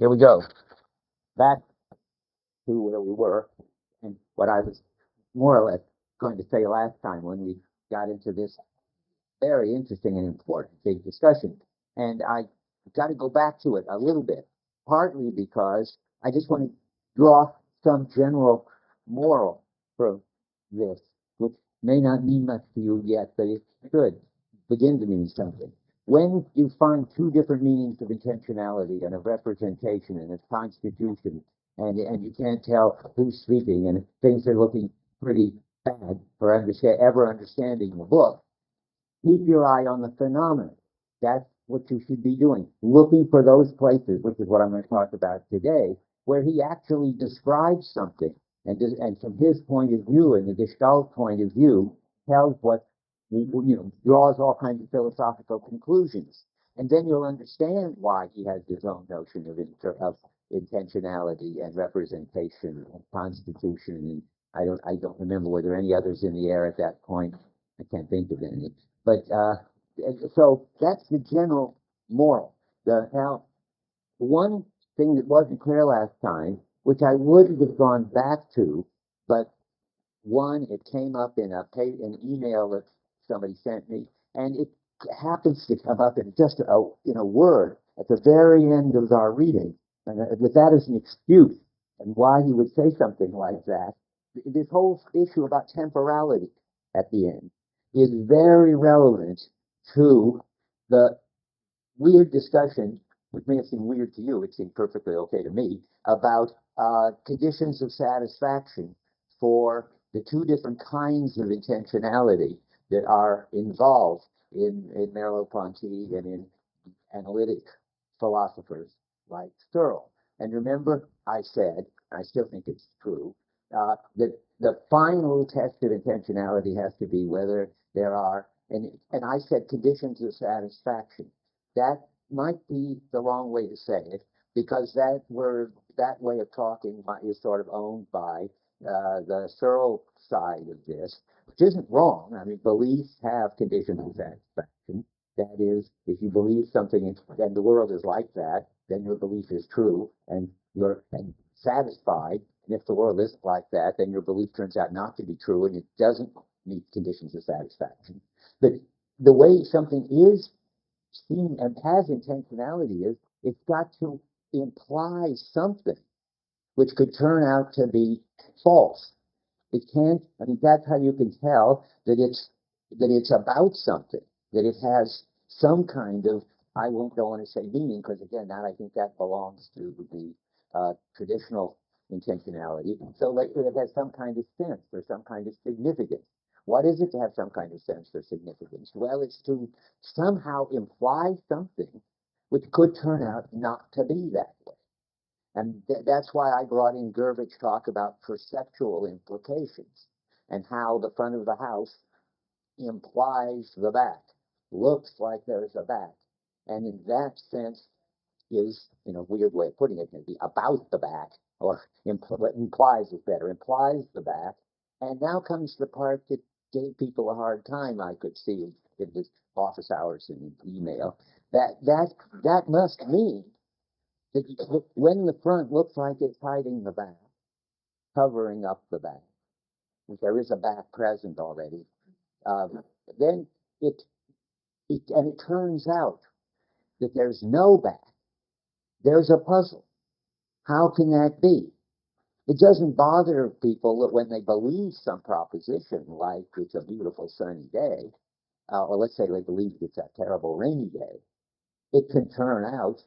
here we go. Back to where we were and what I was more or less going to say last time when we got into this very interesting and important big discussion. And I got to go back to it a little bit, partly because I just want to draw some general moral from this, which may not mean much to you yet, but it should begin to mean something. When you find two different meanings of intentionality and of representation and of constitution, and you can't tell who's speaking, and things are looking pretty bad for ever understanding the book, keep your eye on the phenomenon. That's what you should be doing, looking for those places, which is what I'm going to talk about today, where he actually describes something, and from his point of view and the Gestalt point of view, tells what, draws all kinds of philosophical conclusions. And then you'll understand why he has his own notion of intentionality and representation and constitution. And I don't remember were there any others in the air at that point. I can't think of any. But so that's the general moral. Now, one thing that wasn't clear last time, which I would have gone back to, but it came up in an email that somebody sent me, and it happens to come up in just in a word at the very end of our reading, and with that as an excuse, and why he would say something like that. This whole issue about temporality at the end is very relevant to the weird discussion, which may have seemed weird to you, it seemed perfectly okay to me, about conditions of satisfaction for the two different kinds of intentionality that are involved in Merleau-Ponty and in analytic philosophers like Searle. And remember, I said, I still think it's true, that the final test of intentionality has to be whether there are, and I said conditions of satisfaction. That might be the wrong way to say it, because that way of talking is sort of owned by the Searle side of this, which isn't wrong. I mean, beliefs have conditions of satisfaction. That is, if you believe something and the world is like that, then your belief is true and you're satisfied. And if the world isn't like that, then your belief turns out not to be true and it doesn't meet conditions of satisfaction. But the way something is seen and has intentionality is it's got to imply something which could turn out to be false. It can't, I mean, that's how you can tell that it's about something, that it has some kind of, I don't want to say meaning, because again, I think that belongs to the traditional intentionality. So like it has some kind of sense or some kind of significance. What is it to have some kind of sense or significance? Well, it's to somehow imply something which could turn out not to be that way. And that's why I brought in Gervich's talk about perceptual implications and how the front of the house implies the back, looks like there's a back. And in that sense is, in a weird way of putting it, maybe about the back, or implies is better, implies the back. And now comes the part that gave people a hard time, I could see in his office hours and email. That must mean that when the front looks like it's hiding the back, covering up the back, if there is a back present already, then it turns out that there's no back. There's a puzzle. How can that be? It doesn't bother people that when they believe some proposition, like it's a beautiful sunny day, or let's say they believe it's a terrible rainy day, it can turn out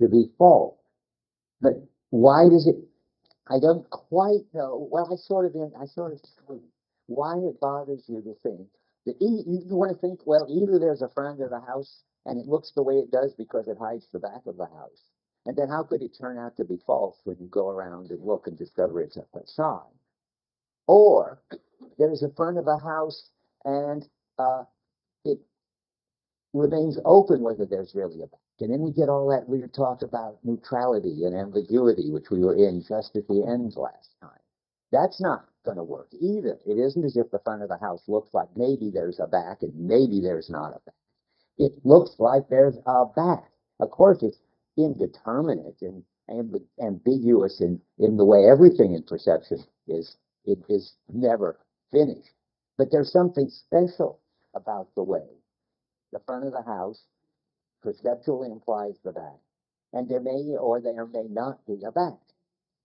to be false. But why does it? I don't quite know. Well, I sort of see why it bothers you to think that you want to think, well, either there's a front of the house and it looks the way it does because it hides the back of the house. And then how could it turn out to be false when you go around and look and discover it's a facade? Or there's a front of a house and it remains open whether there's really a back. And then we get all that weird talk about neutrality and ambiguity, which we were in just at the end last time. That's not going to work either. It isn't as if the front of the house looks like maybe there's a back and maybe there's not a back. It looks like there's a back. Of course, it's indeterminate, and ambiguous in the way everything in perception is. It is never finished. But there's something special about the way the front of the house perceptually implies the back. And there may or there may not be a back.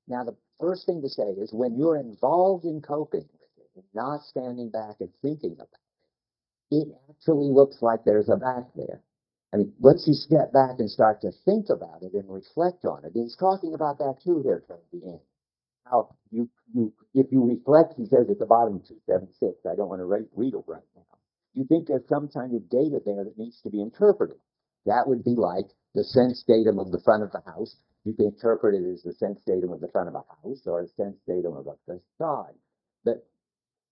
Now, the first thing to say is when you're involved in coping with it, and not standing back and thinking about it, it actually looks like there's a back there. I mean, once you step back and start to think about it and reflect on it, he's talking about that too here toward the end. How if you reflect, he says at the bottom of 276, I don't want to read it right now. You think there's some kind of data there that needs to be interpreted. That would be like the sense datum of the front of the house. You can interpret it as the sense datum of the front of a house or a sense datum of a facade. But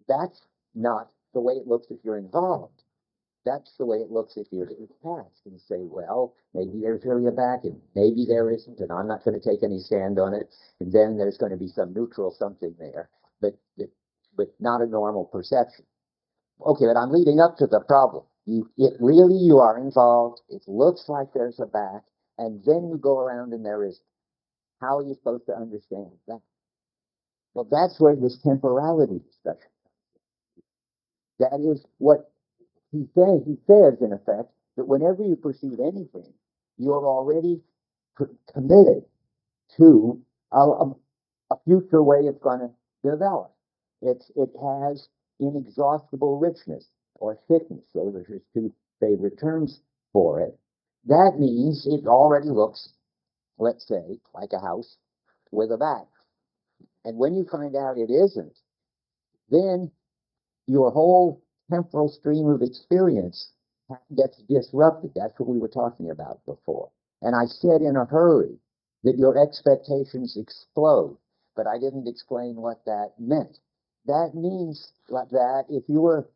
that's not the way it looks if you're involved. That's the way it looks if you're detached and say, well, maybe there's really a back and maybe there isn't, and I'm not going to take any stand on it. And then there's going to be some neutral something there, but not a normal perception. Okay, but I'm leading up to the problem. You are involved. It looks like there's a back, and then you go around and there isn't. How are you supposed to understand that? Well, that's where this temporality discussion. That is what he says, in effect, that whenever you perceive anything, you're already committed to a future way it's going to develop. It has inexhaustible richness or thickness. Those are his two favorite terms for it. That means it already looks, let's say, like a house with a back. And when you find out it isn't, then your whole temporal stream of experience gets disrupted. That's what we were talking about before. And I said in a hurry that your expectations explode, but I didn't explain what that meant. That means that if you were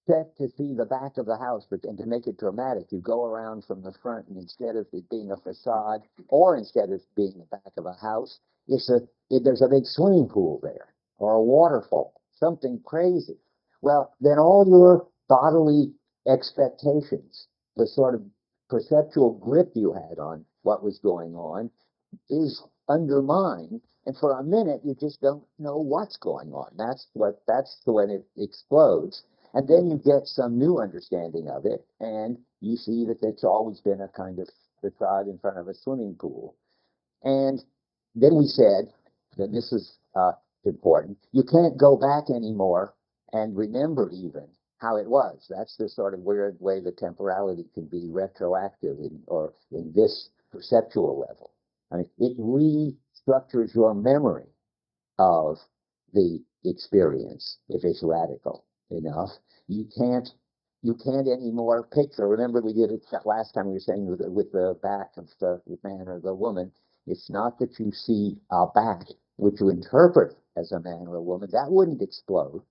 set to see the back of the house, and to make it dramatic, you go around from the front, and instead of it being a facade, or instead of being the back of a house, there's a big swimming pool there, or a waterfall, something crazy. Well, then all your bodily expectations, the sort of perceptual grip you had on what was going on, is undermined, and for a minute you just don't know what's going on. That's when it explodes. And then you get some new understanding of it, and you see that it's always been a kind of facade in front of a swimming pool. And then we said that this is important. You can't go back anymore and remember even how it was. That's the sort of weird way the temporality can be retroactive or in this perceptual level. I mean, it restructures your memory of the experience if it's radical enough. You can't anymore picture. Remember, we did it last time. We were saying with the back of the man or the woman. It's not that you see a back which you interpret as a man or a woman. That wouldn't explode.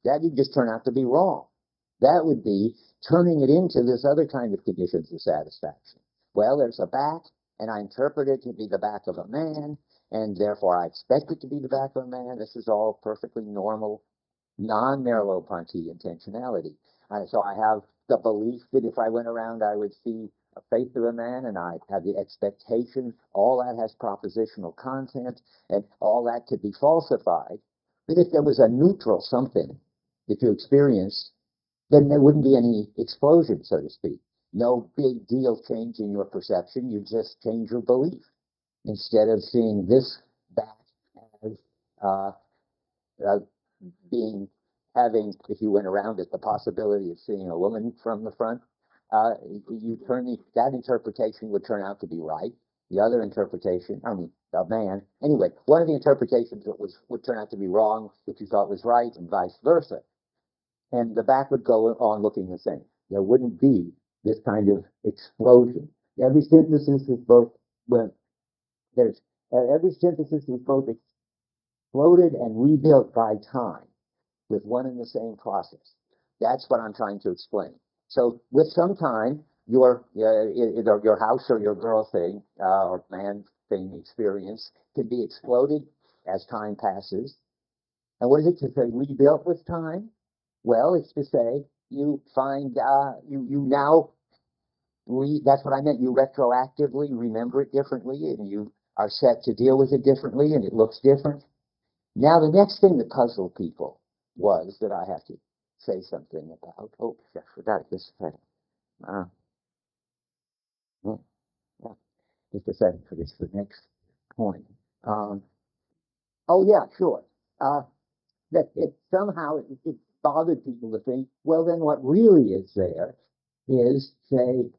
That would just turn out to be wrong. That would be turning it into this other kind of conditions of satisfaction. Well, there's a back, and I interpret it to be the back of a man, and therefore I expect it to be the back of a man. This is all perfectly normal, non-Merleau-Ponty intentionality. So I have the belief that if I went around, I would see a face of a man, and I have the expectation. All that has propositional content, and all that could be falsified. But if there was a neutral something that you experienced, then there wouldn't be any explosion, so to speak. No big deal change in your perception. You just change your belief. Instead of seeing this back as uh, having, if you went around it, the possibility of seeing a woman from the front, that interpretation would turn out to be right. The other interpretation, a man. Anyway, one of the interpretations that would turn out to be wrong, which you thought was right, and vice versa. And the back would go on looking the same. There wouldn't be this kind of explosion. Every synthesis is both every synthesis is both exploded and rebuilt by time with one and the same process. That's what I'm trying to explain. So with some time, your house or your girl thing or man thing experience can be exploded as time passes. And what is it to say rebuilt with time? Well, it's to say you find you now that's what I meant. You retroactively remember it differently, and you are set to deal with it differently, and it looks different. Now, the next thing that puzzled people was that I have to say something about. Oh, I forgot this thing. Yeah, yeah, just a second for this, the next point. Um, oh, yeah, sure. That it somehow it bothered people to think, well, then what really is there is, say,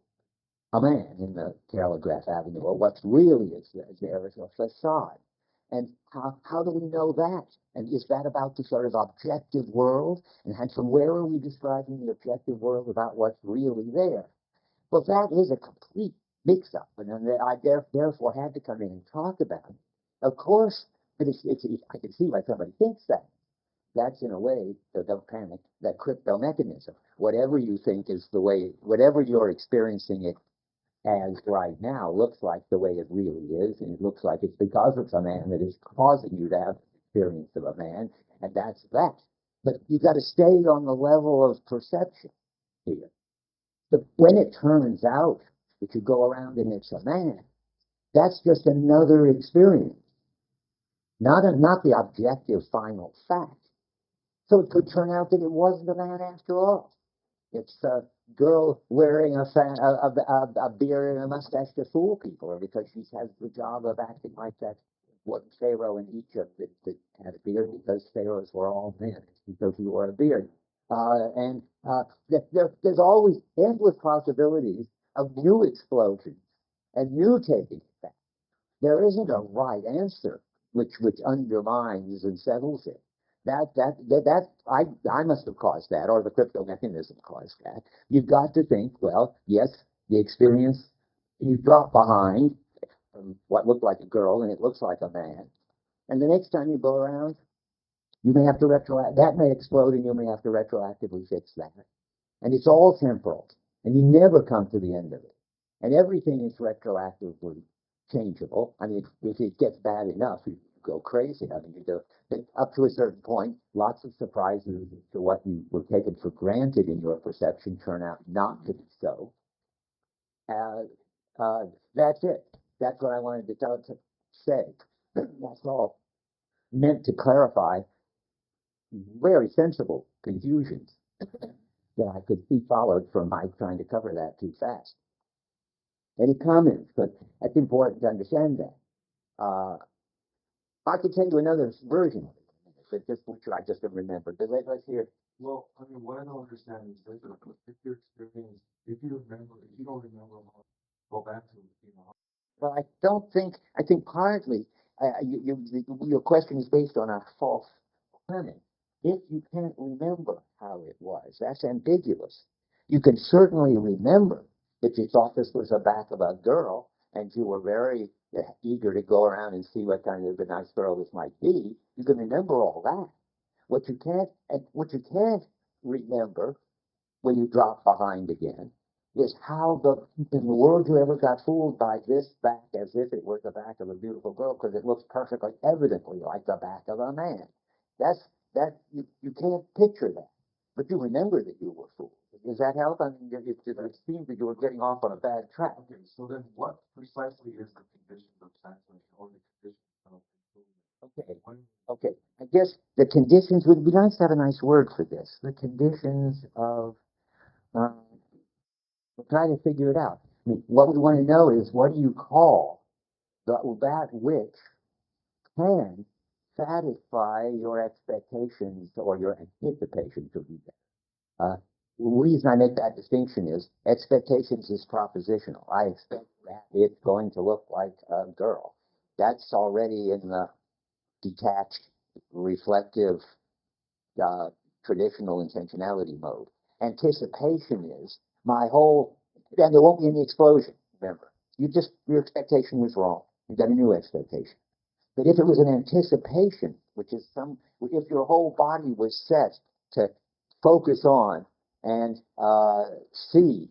a man in the Telegraph Avenue, or what's really is there is a facade. And how do we know that? And is that about the sort of objective world? And from where are we describing the objective world about what's really there? Well, that is a complete mix-up, and then I therefore had to come in and talk about it. Of course, but I can see why somebody thinks that. That's in a way, so don't panic, that crypto mechanism. Whatever you think is the way, whatever you're experiencing it as right now looks like the way it really is, and it looks like it's because of a man that is causing you to have the experience of a man, and that's that. But you've got to stay on the level of perception here. But when it turns out that you go around and it's a man, that's just another experience, not the objective final fact. So it could turn out that it wasn't a man after all. It's a girl wearing a beard and a mustache to fool people, or because she has the job of acting like that one pharaoh in Egypt that had a beard, because pharaohs were all men, because he wore a beard. There's always endless possibilities of new explosions and new taking effect. There isn't a right answer which undermines and settles it. I must have caused that, or the crypto mechanism caused that. You've got to think, well, yes, the experience, you drop behind from what looked like a girl and it looks like a man. And the next time you go around, you may have to that may explode, and you may have to retroactively fix that. And it's all temporal, and you never come to the end of it. And everything is retroactively changeable. I mean, if it gets bad enough, you go crazy. I mean, you go up to a certain point, lots of surprises to what you were taken for granted in your perception turn out not to be so. That's it. That's what I wanted to say. That's all meant to clarify very sensible confusions that I could see followed from my trying to cover that too fast. Any comments? But that's important to understand that. I could tell you another version of it, but just which I just don't remember. But let's hear. Well, I mean, what I don't understand is that if your experience, if you remember, if you don't remember, go back to, you know. Well, I think partly your question is based on a false premise. If you can't remember how it was, that's ambiguous. You can certainly remember that you thought this was the back of a girl and you were very eager to go around and see what kind of a nice girl this might be. You can remember all that. What you can't remember when you drop behind again is how in the world you ever got fooled by this back as if it was the back of a beautiful girl, because it looks perfectly evidently like the back of a man. You can't picture that, but you remember that you were fooled. Does that help? I mean, it seems that you were getting off on a bad track. Okay, so then what precisely is the conditions of translation or the conditions of improvement? Okay. I guess the conditions would be nice to have a nice word for this. The conditions of we're trying to figure it out. I mean, what we want to know is, what do you call that which can satisfy your expectations or your anticipations of you? The reason I make that distinction is expectations is propositional. I expect that it's going to look like a girl. That's already in the detached, reflective, uh, traditional intentionality mode. Anticipation is my whole, and there won't be any explosion, remember. Your expectation was wrong. You got a new expectation. But if it was an anticipation, which is if your whole body was set to focus on and see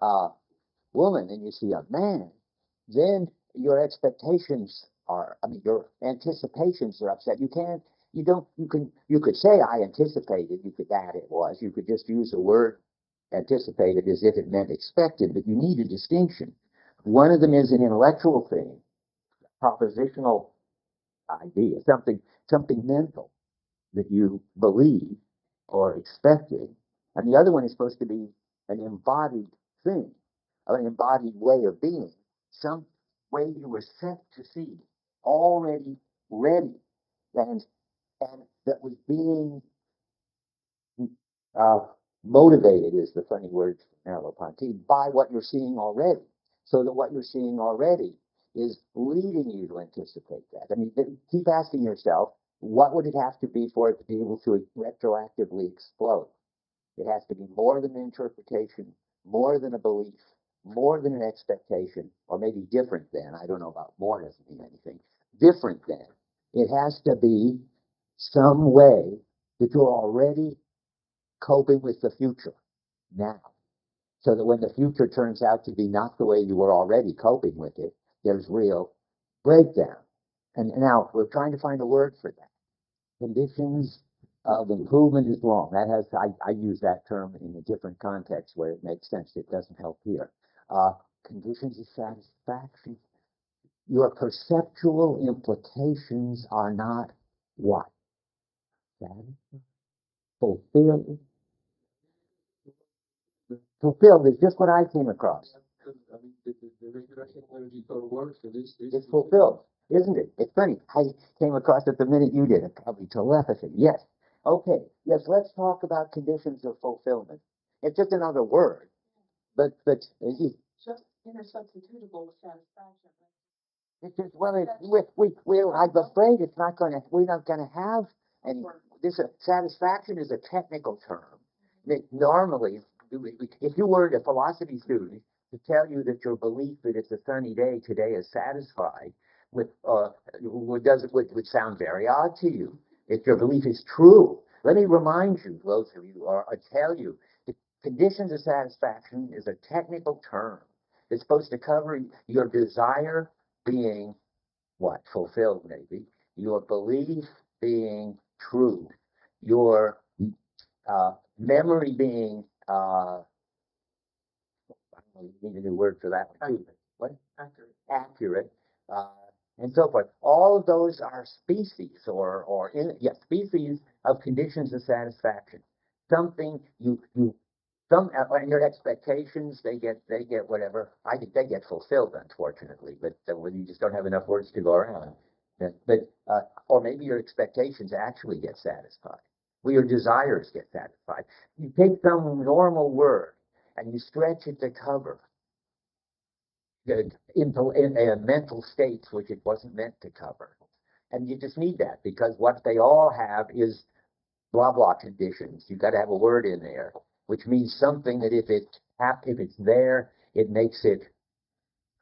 a woman and you see a man, then your expectations are, I mean, your anticipations are upset. You could say I anticipated, you could add it was, you could just use the word anticipated as if it meant expected, but you need a distinction. One of them is an intellectual thing. propositional idea, something mental that you believe or expected, and the other one is supposed to be an embodied thing, or an embodied way of being, some way you were set to see, already ready, and that was being uh, motivated is the funny word from Merleau-Ponty, by what you're seeing already. So that what you're seeing already is leading you to anticipate that. I mean, keep asking yourself, what would it have to be for it to be able to retroactively explode? It has to be more than an interpretation, more than a belief, more than an expectation, or maybe different than. I don't know about more doesn't mean anything. Different than. It has to be some way that you're already coping with the future now. So that when the future turns out to be not the way you were already coping with it, there's real breakdown. And now we're trying to find a word for that. Conditions of improvement is wrong. That has I use that term in a different context where it makes sense. It doesn't help here. Conditions of satisfaction. Your perceptual implications are not what? Satisfied? Fulfilled? Fulfilled is just what I came across. I mean, the Intentionality code works for this. It's fulfilled, isn't it? It's funny. I came across it the minute you did it. Probably telepathy. Yes. Okay. Yes. Let's talk about conditions of fulfillment. It's just another word, but Just intersubstitutable satisfaction. it's just well. I'm afraid it's not going to. We're not going to have any. This satisfaction is a technical term. That normally, if you were a philosophy student, to tell you that your belief that it's a sunny day today is satisfied with would sound very odd to you. If your belief is true, let me remind you, those of you, or tell you, the conditions of satisfaction is a technical term. It's supposed to cover your desire being what? Fulfilled, maybe. Your belief being true. Your memory being, I don't know, you need a new word for that one too. What? Accurate. Accurate. And so forth. All of those are species species of conditions of satisfaction. Something and your expectations, they get whatever. I think they get fulfilled, unfortunately, but when you just don't have enough words to go around. Or maybe your expectations actually get satisfied. Well, your desires get satisfied. You take some normal word and you stretch it to cover in mental states which it wasn't meant to cover. And you just need that because what they all have is blah blah conditions. You've got to have a word in there, which means something that if it's there, it makes it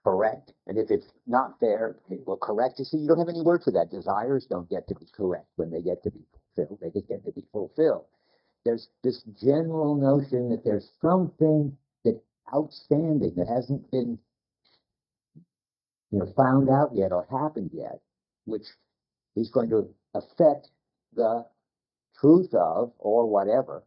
correct, and if it's not there, it will correct it. So you don't have any word for that. Desires don't get to be correct when they get to be fulfilled. They just get to be fulfilled. There's this general notion that there's something that outstanding that hasn't been found out yet or happened yet, which is going to affect the truth of or whatever.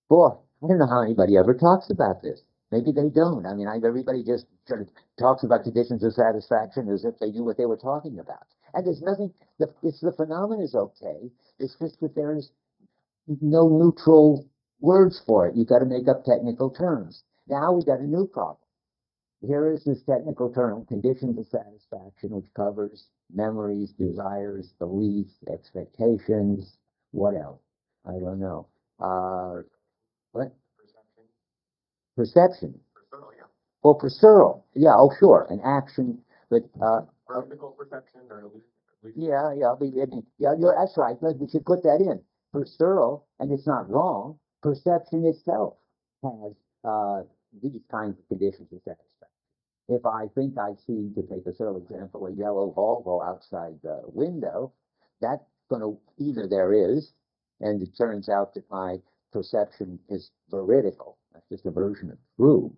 Boy, I don't know how anybody ever talks about this. Maybe they don't. I mean, everybody just sort of talks about conditions of satisfaction as if they knew what they were talking about. And there's nothing, the phenomenon is okay. It's just that there's no neutral words for it. You've got to make up technical terms. Now we've got a new problem. Here is this technical term, conditions of satisfaction, which covers memories, desires, beliefs, expectations, what else? I don't know. What? Perception. Well, perceval. Yeah, oh, sure. An action, but Practical perception or yeah, that's right. We should put that in. Perceval, and it's not wrong. Perception itself has these kinds of conditions of satisfaction. If I think I see, to take a silly example, a yellow Volvo outside the window, that's going to either there is, and it turns out that my perception is veridical. That's just a version of true.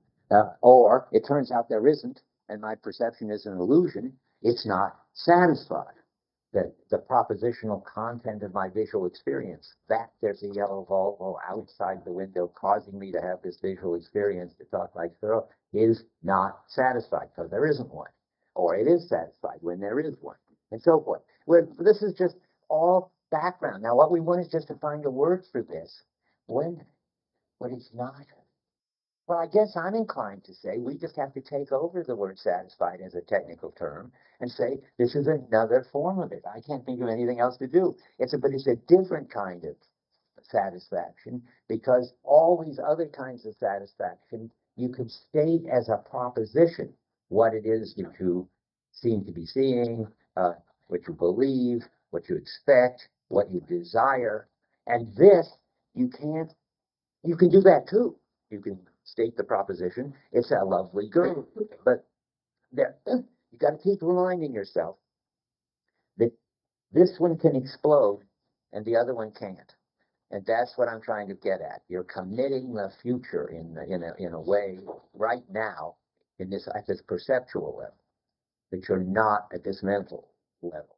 Or it turns out there isn't, and my perception is an illusion. It's not satisfied. That the propositional content of my visual experience, that there's a yellow Volvo outside the window causing me to have this visual experience to talk like Thoreau, is not satisfied because there isn't one. or it is satisfied when there is one, and so forth. This is just all background. Now, what we want is just to find a word for this when it's not. Well, I guess I'm inclined to say we just have to take over the word satisfied as a technical term and say this is another form of it. I can't think of anything else to do. But it's a different kind of satisfaction, because all these other kinds of satisfaction you can state as a proposition what it is that you seem to be seeing, what you believe, what you expect, what you desire, and this you can't. You can do that too. You can state the proposition, it's a lovely girl, but there, you got to keep reminding yourself that this one can explode and the other one can't. And that's what I'm trying to get at. You're committing the future in a way right now at this perceptual level that you're not at this mental level.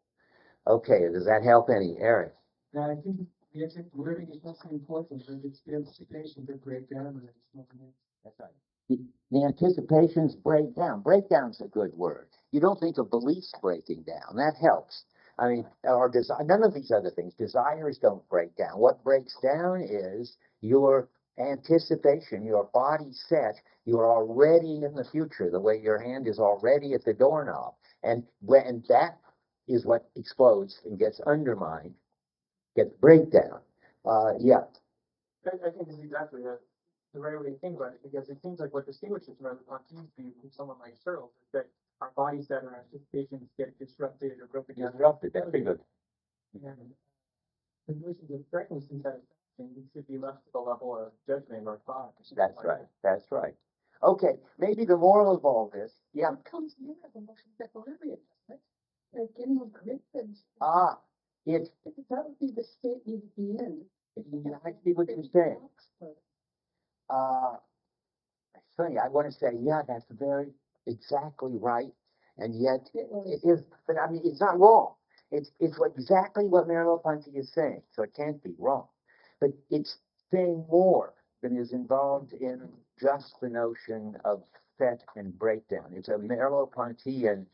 Okay, does that help any, Eric? Now, I think the exact wording is not so important, but it's the anticipation that break down and it's nothing else. That's right. The anticipations break down. Breakdown's a good word. You don't think of beliefs breaking down. That helps. I mean, or none of these other things. Desires don't break down. What breaks down is your anticipation, your body set. You're already in the future, the way your hand is already at the doorknob. And when that is what explodes and gets undermined, gets breakdown. Yeah. I think it's exactly the right way to think about it, because it seems like what distinguishes Merleau-Ponty from someone like Searle is that our bodies that are anticipations get disrupted or broken down. Disrupted. That's good. And the notions of correctness and satisfaction should be left to the level of judgment or thought. That's right. That's right. Okay, maybe the moral of all this, yeah. It comes near the motion of equilibrium, right? They're getting a grip and. It's That would be the state you'd be in. I see what you're saying. It's funny. I want to say, yeah, that's very exactly right, and yet it is. But I mean, it's not wrong. It's exactly what Merleau-Ponty is saying, so it can't be wrong. But it's saying more than is involved in just the notion of set and breakdown. It's a Merleau-Pontian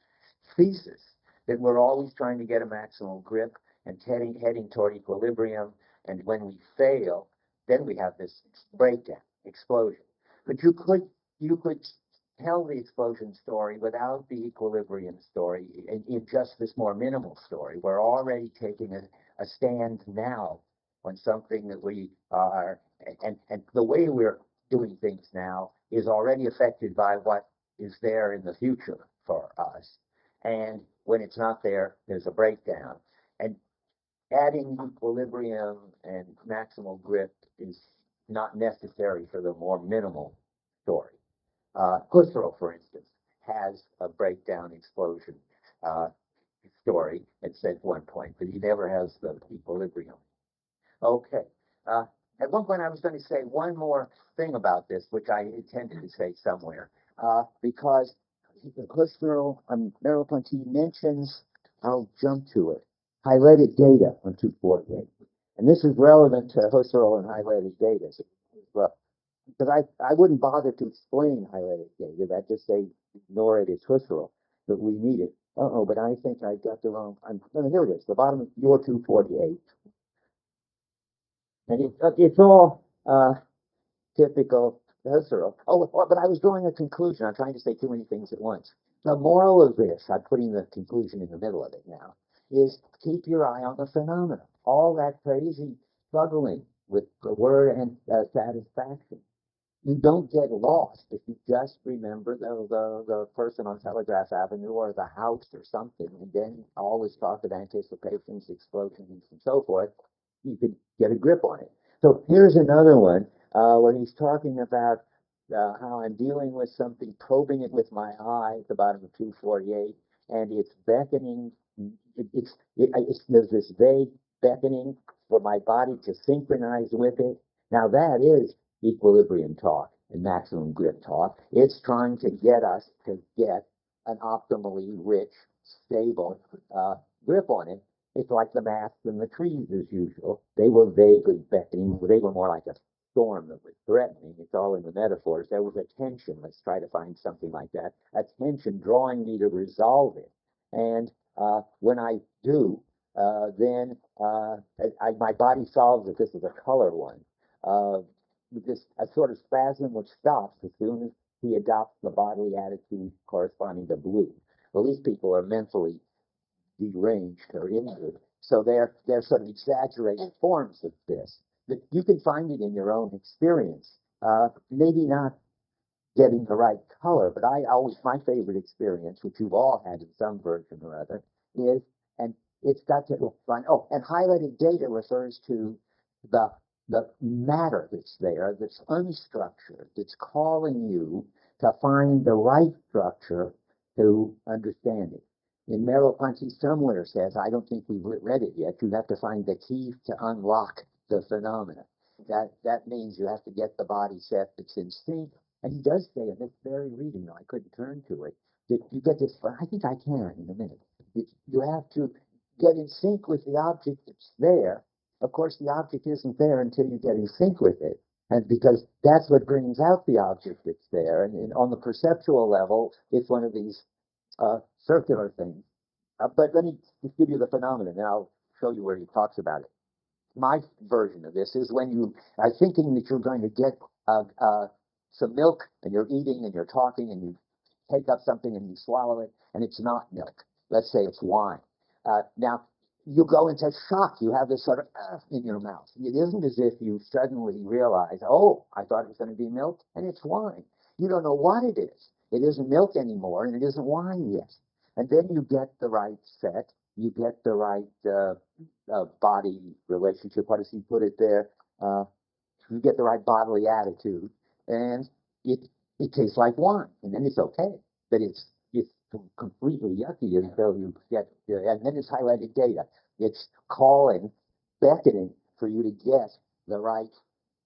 thesis that we're always trying to get a maximal grip and heading toward equilibrium, and when we fail, then we have this breakdown, explosion. But you could tell the explosion story without the equilibrium story in just this more minimal story. We're already taking a stand now on something that we are, and the way we're doing things now is already affected by what is there in the future for us. And when it's not there, there's a breakdown. And adding equilibrium and maximal grip is not necessary for the more minimal story. Husserl, for instance, has a breakdown explosion story at one point, but he never has the equilibrium. Okay. At one point, I was going to say one more thing about this, which I intended to say somewhere, because Husserl, Merleau-Ponty mentions, I'll jump to it, highlighted data on 248. And this is relevant to Husserl and highlighted data. Because I wouldn't bother to explain highlighted data. I'd just say, ignore it, it's Husserl, but we need it. But I think I got the wrong, here it is, the bottom of your 248. And it's all typical Husserl. But I was drawing a conclusion. I'm trying to say too many things at once. The moral of this, I'm putting the conclusion in the middle of it now, is keep your eye on the phenomena. All that crazy struggling with the word and satisfaction. You don't get lost if you just remember the person on Telegraph Avenue or the house or something, and then always talk of anticipations, explosions, and so forth. You could get a grip on it. So here's another one where he's talking about how I'm dealing with something, probing it with my eye at the bottom of 248, and it's beckoning. There's this vague beckoning for my body to synchronize with it. Now that is equilibrium talk and maximum grip talk. It's trying to get us to get an optimally rich, stable grip on it. It's like the masts and the trees as usual. They were vaguely beckoning. They were more like a storm that was threatening. It's all in the metaphors. There was a tension. Let's try to find something like that. A tension drawing me to resolve it. And when I do, then my body solves it. This is a color one. This a sort of spasm which stops as soon as he adopts the bodily attitude corresponding to blue. Well, these people are mentally deranged or injured, so they're sort of exaggerated forms of this. That you can find it in your own experience. Maybe not getting the right color, but I always, my favorite experience, which you've all had in some version or other, is, and it's got to find, oh, and highlighted data refers to the the matter that's there, that's unstructured, that's calling you to find the right structure to understand it. In Merleau-Ponty somewhere says, I don't think we've read it yet, you have to find the key to unlock the phenomena. That means you have to get the body set that's in sync. And he does say in this very reading, though I couldn't turn to it, that you get this, I think I can in a minute, that you have to get in sync with the object that's there. Of course, the object isn't there until you get in sync with it. And because that's what brings out the object that's there. And on the perceptual level, it's one of these circular things. But let me just give you the phenomenon, and I'll show you where he talks about it. My version of this is when you are thinking that you're going to get some milk, and you're eating and you're talking, and you take up something and you swallow it, and it's not milk. Let's say it's wine. Now, you go into shock. You have this sort of in your mouth. It isn't as if you suddenly realize, oh, I thought it was going to be milk, and it's wine. You don't know what it is. It isn't milk anymore, and it isn't wine yet. And then you get the right set. You get the right body relationship. What does he put it there? You get the right bodily attitude, and it tastes like wine, and then it's okay. But it's completely yucky until you get, and then it's highlighted data. It's calling, beckoning for you to get the right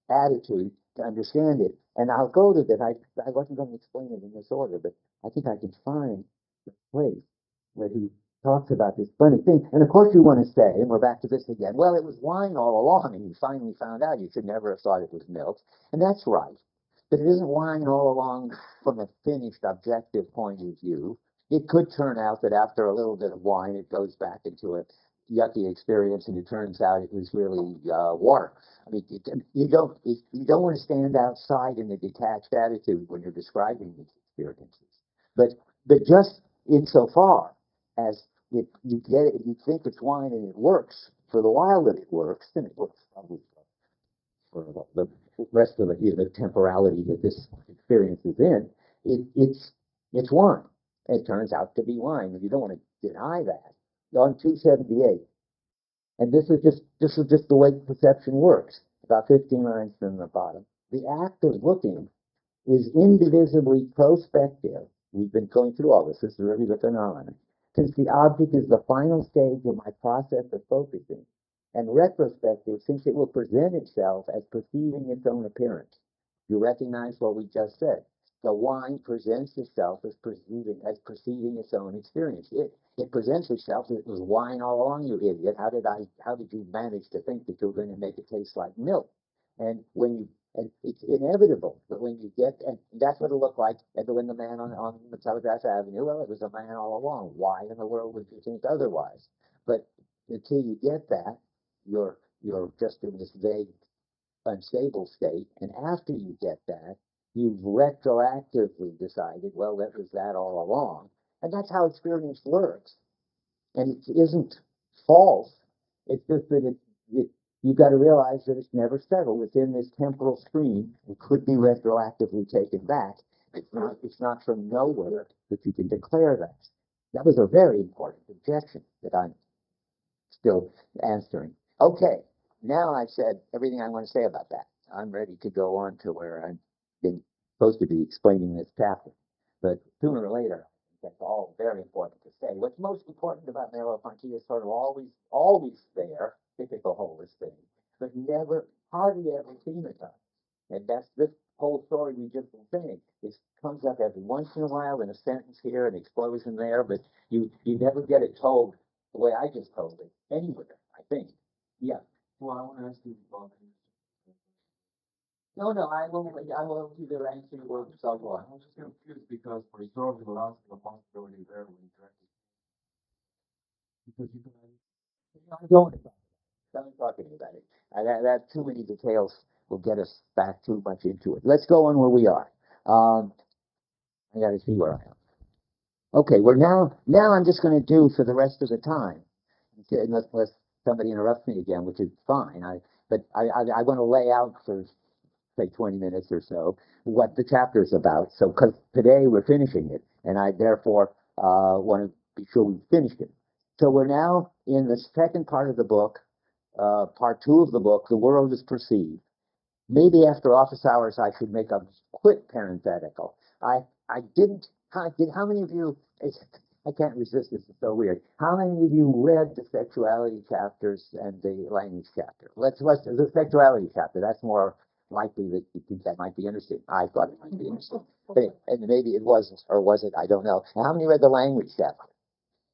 attitude to understand it. And I'll go to that. I wasn't going to explain it in this order, but I think I can find the place where he talks about this funny thing. And of course you want to say, and we're back to this again, well, it was wine all along, and you finally found out you should never have thought it was milk. And that's right. But it isn't wine all along from a finished objective point of view. It could turn out that after a little bit of wine, it goes back into a yucky experience, and it turns out it was really water. I mean, you don't want to stand outside in a detached attitude when you're describing these experiences. But just insofar as if you get it, you think it's wine and it works for the while that it works, then it works probably for the rest of the temporality that this experience is in. It's wine. It turns out to be wine, and you don't want to deny that. On 278, and this is just the way perception works. About 15 lines from the bottom. The act of looking is indivisibly prospective. We've been going through all this. This is really the phenomenon. Since the object is the final stage of my process of focusing, and retrospective, since it will present itself as perceiving its own appearance. You recognize what we just said. The wine presents itself as perceiving its own experience. It presents itself as it was wine all along, you idiot. How did you manage to think that you were going to make it taste like milk? And it's inevitable that when you get, and that's what it'll look like when the man on the Telegraph Avenue, well, it was a man all along. Why in the world would you think otherwise? But until you get that, you're just in this vague, unstable state. And after you get that, you've retroactively decided, well, that was that all along. And that's how experience works. And it isn't false. It's just that you've got to realize that it's never settled within this temporal stream. It could be retroactively taken back. It's not from nowhere that you can declare that. That was a very important objection that I'm still answering. Okay, now I've said everything I want to say about that. I'm ready to go on to where I've been supposed to be explaining this chapter. But sooner or later, that's all very important to say. What's most important about Merleau-Ponty is sort of always there, typical holist thing, but never, hardly ever thematized. And that's this whole story we just been saying. It comes up every once in a while in a sentence here, an explosion there, but you never get it told the way I just told it anywhere, I think. Yeah. Well, I want to ask you about No, no, I will either answer or so on. I'm just confused because for sure the last the possibility there when directly. Because you can, don't talk to me about it. That too many details will get us back too much into it. Let's go on where we are. Um, I got to see where I am. Okay, we're now I'm just going to do for the rest of the time, okay, unless somebody interrupts me again, which is fine. I want to lay out for say 20 minutes or so what the chapter's about. So because today we're finishing it, and I therefore want to be sure we finished it. So we're now in the second part of the book, part two of the book. The world is perceived. Maybe after office hours, I should make a quick parenthetical. I didn't. How many of you? I can't resist. This is so weird. How many of you read the sexuality chapters and the language chapter? Let's the sexuality chapter. That's more likely that you think that might be interesting. I thought it might be interesting, and maybe it wasn't, or was it? I don't know. How many read the language chapter?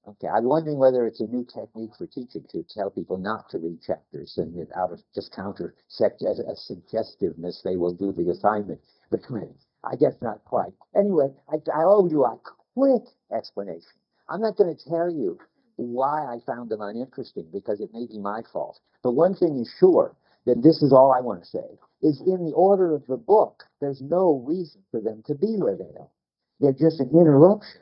Okay, I'm wondering whether it's a new technique for teaching to tell people not to read chapters, and that out of just counter suggestiveness, they will do the assignment between. I guess not quite. Anyway, I owe you a quick explanation. I'm not going to tell you why I found them uninteresting because it may be my fault. But one thing is sure, that this is all I want to say, is in the order of the book, there's no reason for them to be where they are. They're just an interruption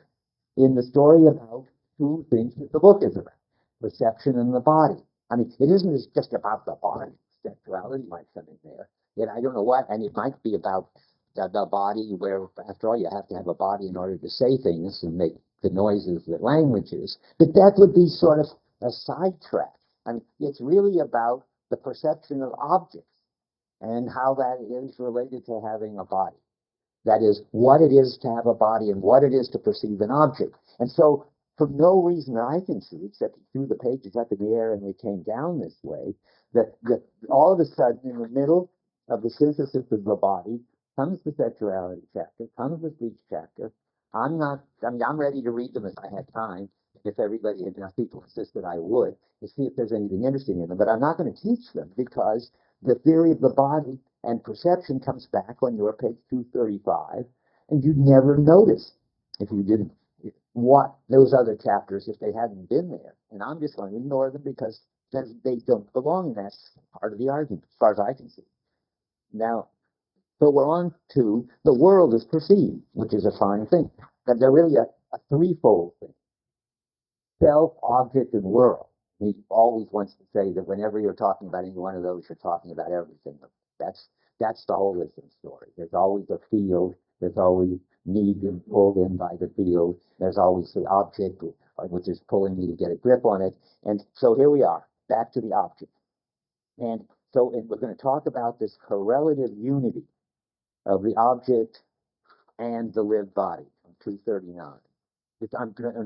in the story about two things that the book is about: perception and the body. I mean, it isn't just about the body. Sexuality might come in there. Yet I don't know what, and it might be about the body, where, after all, you have to have a body in order to say things and make the noises that language is. But that would be sort of a sidetrack. I mean, it's really about the perception of objects and how that is related to having a body. That is, what it is to have a body and what it is to perceive an object. And so, for no reason that I can see, except he threw the pages up in the air and they came down this way, that all of a sudden, in the middle of the synthesis of the body, comes the sexuality chapter, comes the speech chapter. I'm ready to read them if I had time, if everybody, enough people insisted I would, to see if there's anything interesting in them. But I'm not going to teach them because the theory of the body and perception comes back on your page 235, and you'd never notice if you didn't what those other chapters if they hadn't been there. And I'm just going to ignore them because they don't belong, and that's part of the argument, as far as I can see. Now, so we're on to the world is perceived, which is a fine thing. That they're really a threefold thing: self, object, and world. He always wants to say that whenever you're talking about any one of those, you're talking about everything. That's that's the holism story. There's always a field. There's always need being pulled in by the field. There's always the object, which is pulling you to get a grip on it. And so here we are, back to the object. And and we're going to talk about this correlative unity of the object and the lived body from 239.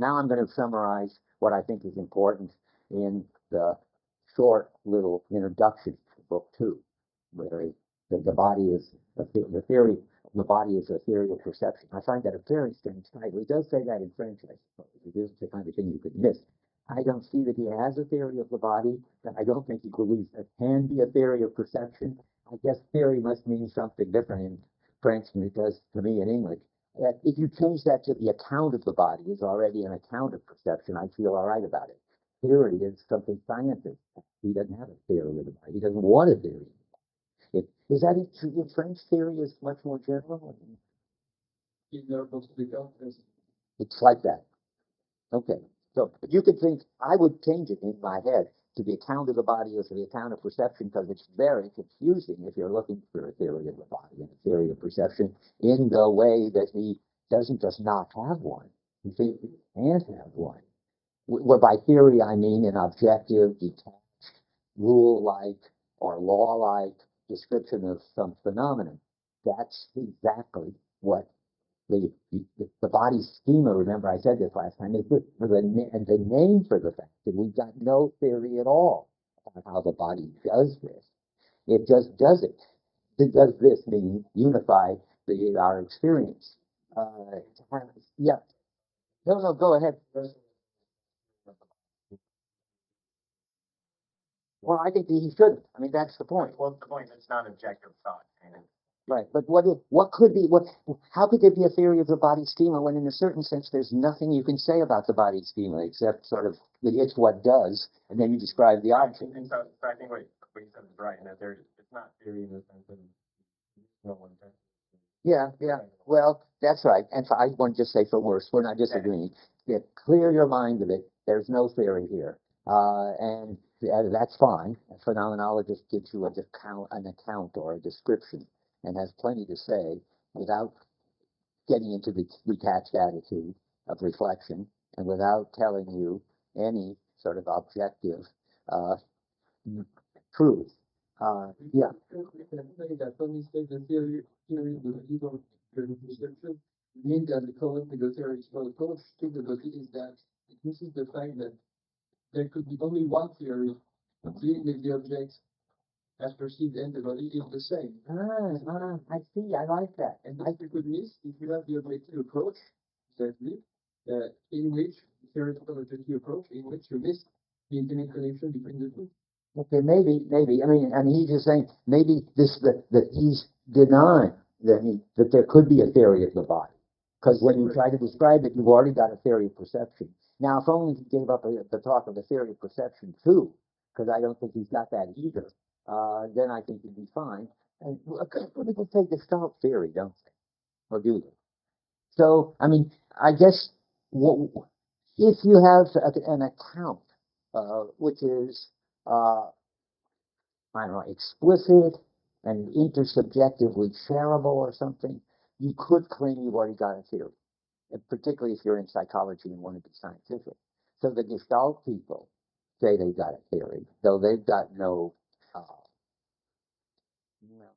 Now I'm going to summarize what I think is important in the short little introduction to book two, where the body is the theory. The body is a theory of perception. I find that a very strange title. He does say that in French, I suppose. It isn't the kind of thing you could miss. I don't see that he has a theory of the body, and I don't think he believes there can be a theory of perception. I guess theory must mean something different in French than it does to me in English. If you change that to the account of the body is already an account of perception, I feel all right about it. Theory is something scientific. He doesn't have a theory of the body. He doesn't want a theory. Is that it? French theory is much more general? It's like that. Okay. So you could think, I would change it in my head to the account of the body as the account of perception, because it's very confusing if you're looking for a theory of the body and a theory of perception in the way that he doesn't just not have one. He can't have one. Where by theory I mean an objective, detached, rule-like or law-like description of some phenomenon. That's exactly what the body schema, remember I said this last time, is the name for the fact that we've got no theory at all about how the body does this. It just does it. It does this mean unify our experience. Yeah. No, no, go ahead. Well, I think he shouldn't. I mean, that's the point. Well, the point it's not objective thought. Right, but how could there be a theory of the body schema when in a certain sense there's nothing you can say about the body schema except sort of that it's what does, and then you describe the object. And so I think what you said is right, and that it's not theory in the sense that no one can. Yeah, well, that's right, and I want to just say for worse, we're not disagreeing. Yeah, clear your mind of it, there's no theory here, and that's fine. A phenomenologist gives you an account or a description, and has plenty to say without getting into the detached attitude of reflection and without telling you any sort of objective uh, truth. Yeah. That when we say the theory of the ego driven perception, mean that the collective theoretical approach to the body is that it misses the fact that there could be only one theory dealing with the object as perceived in the body is the same. I see. I like that. And this you could miss if you have the objective approach, exactly, in which theoretical objective approach, in which you miss the intimate connection between the two. Okay, maybe. I mean, he's just saying maybe that he's denying that there could be a theory of the body, because when you try to describe it, you've already got a theory of perception. Now, if only he gave up the talk of the theory of perception too, because I don't think he's got that either. Then I think he'd be fine. And people take the Gestalt theory, don't they? Or do they? So, I mean, I guess if you have an account which is I don't know, explicit and intersubjectively shareable or something, you could claim you've already got a theory, and particularly if you're in psychology and want to be scientific. So the Gestalt people say they've got a theory, though they've got no, you know,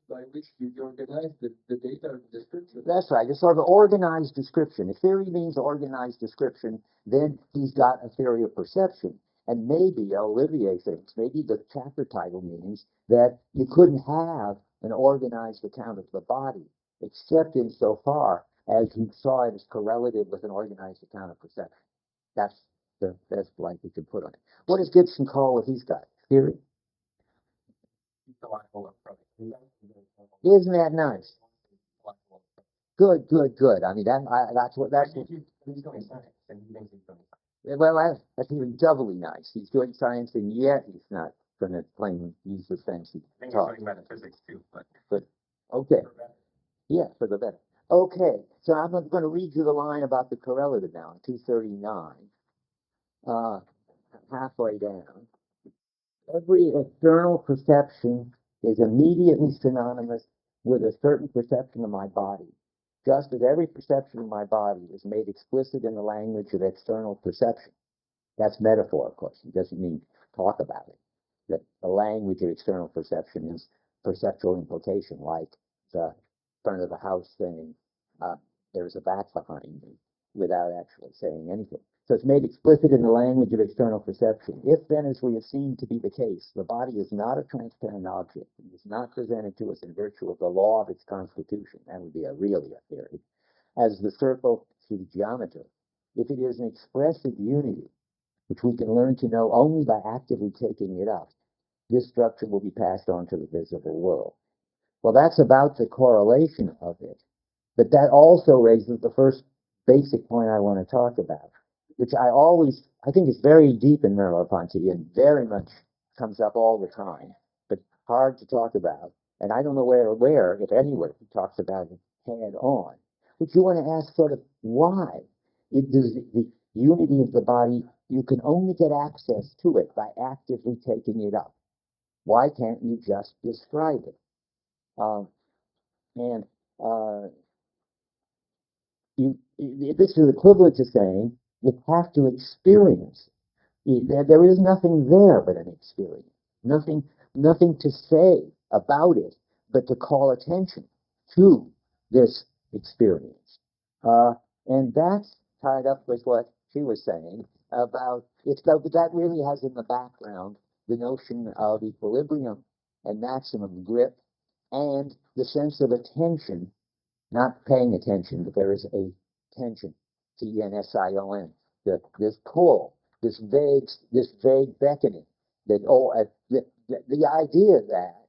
By which you organize the data of the description. that's right. It's sort of an organized description. If theory means organized description, then he's got a theory of perception. And maybe Olivier thinks, maybe the chapter title means that you couldn't have an organized account of the body, except insofar as you saw it as correlative with an organized account of perception. That's the best blank we could put on it. What does Gibson call what he's got? Theory? Isn't that nice? Good. I mean, that's what. He's doing science, and he thinks he's doing science. Well, that's even doubly nice. He's doing science, and yet he's not going to use the fancy I think talk. he's doing metaphysics too, but Okay, yeah, for the better. Okay, so I'm going to read you the line about the correlative now, 239, halfway down. Every external perception is immediately synonymous with a certain perception of my body, just as every perception of my body is made explicit in the language of external perception. That's metaphor, of course. It doesn't mean talk about it. That the language of external perception is perceptual implication, like the front of the house saying, there's a bat behind me, without actually saying anything. So it's made explicit in the language of external perception. If then, as we have seen to be the case, the body is not a transparent object, it is not presented to us in virtue of the law of its constitution, that would be really a theory, as the circle to the geometer, if it is an expressive unity, which we can learn to know only by actively taking it up, this structure will be passed on to the visible world. Well, that's about the correlation of it, but that also raises the first basic point I want to talk about, which I think is very deep in Merleau-Ponty and very much comes up all the time, but hard to talk about. And I don't know where, if anywhere, he talks about it head on. But you want to ask sort of why? It does the unity of the body, you can only get access to it by actively taking it up. Why can't you just describe it? And this is equivalent to saying you have to experience. There is nothing there but an experience. Nothing to say about it, but to call attention to this experience. And that's tied up with what she was saying about that really has in the background the notion of equilibrium and maximum grip and the sense of attention, not paying attention, but there is a tension, tension, this pull, this vague beckoning, that the idea that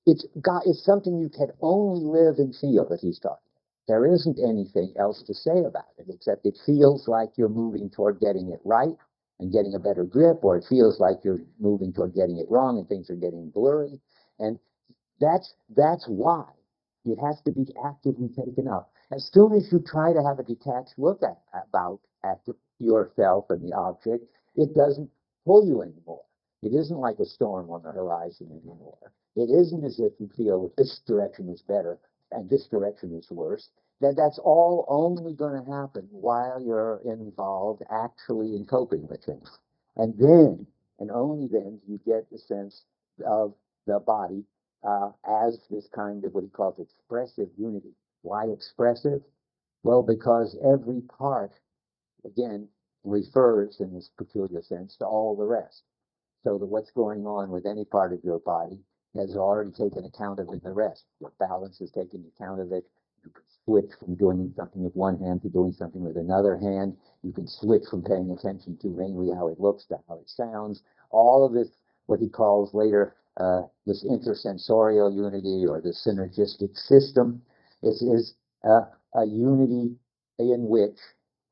it's something you can only live and feel that he's talking about. There isn't anything else to say about it, except it feels like you're moving toward getting it right and getting a better grip, or it feels like you're moving toward getting it wrong and things are getting blurry. And that's why it has to be actively taken up. As soon as you try to have a detached look at yourself and the object, it doesn't pull you anymore. It isn't like a storm on the horizon anymore. It isn't as if you feel that this direction is better and this direction is worse. That's all only going to happen while you're involved actually in coping with things. And then, and only then, do you get the sense of the body as this kind of what he calls expressive unity. Why expressive? Well, because every part, again, refers in this peculiar sense to all the rest. So that what's going on with any part of your body has already taken account of it in the rest. Your balance is taking account of it. You can switch from doing something with one hand to doing something with another hand. You can switch from paying attention to mainly how it looks to how it sounds. All of this, what he calls later this intersensorial unity or the synergistic system, is a unity in which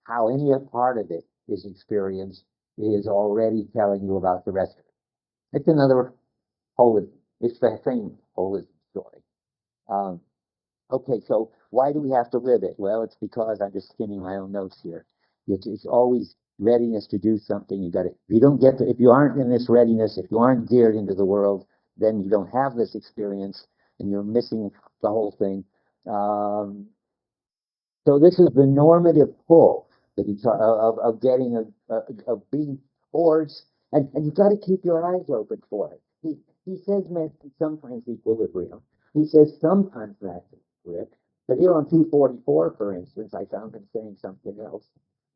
how any part of it is experienced is already telling you about the rest of it. It's another holism. It's the same holism story. Um, okay, so why do we have to live it? Well, it's because I'm just skimming my own notes here. It's always readiness to do something. You got to. If you don't get to, if you aren't in this readiness, if you aren't geared into the world, then you don't have this experience, and you're missing the whole thing. So this is the normative pull that he's of getting of being towards, and you've got to keep your eyes open for it. He says sometimes equilibrium. He says sometimes maximum grip. But here on 244, for instance, I found him saying something else,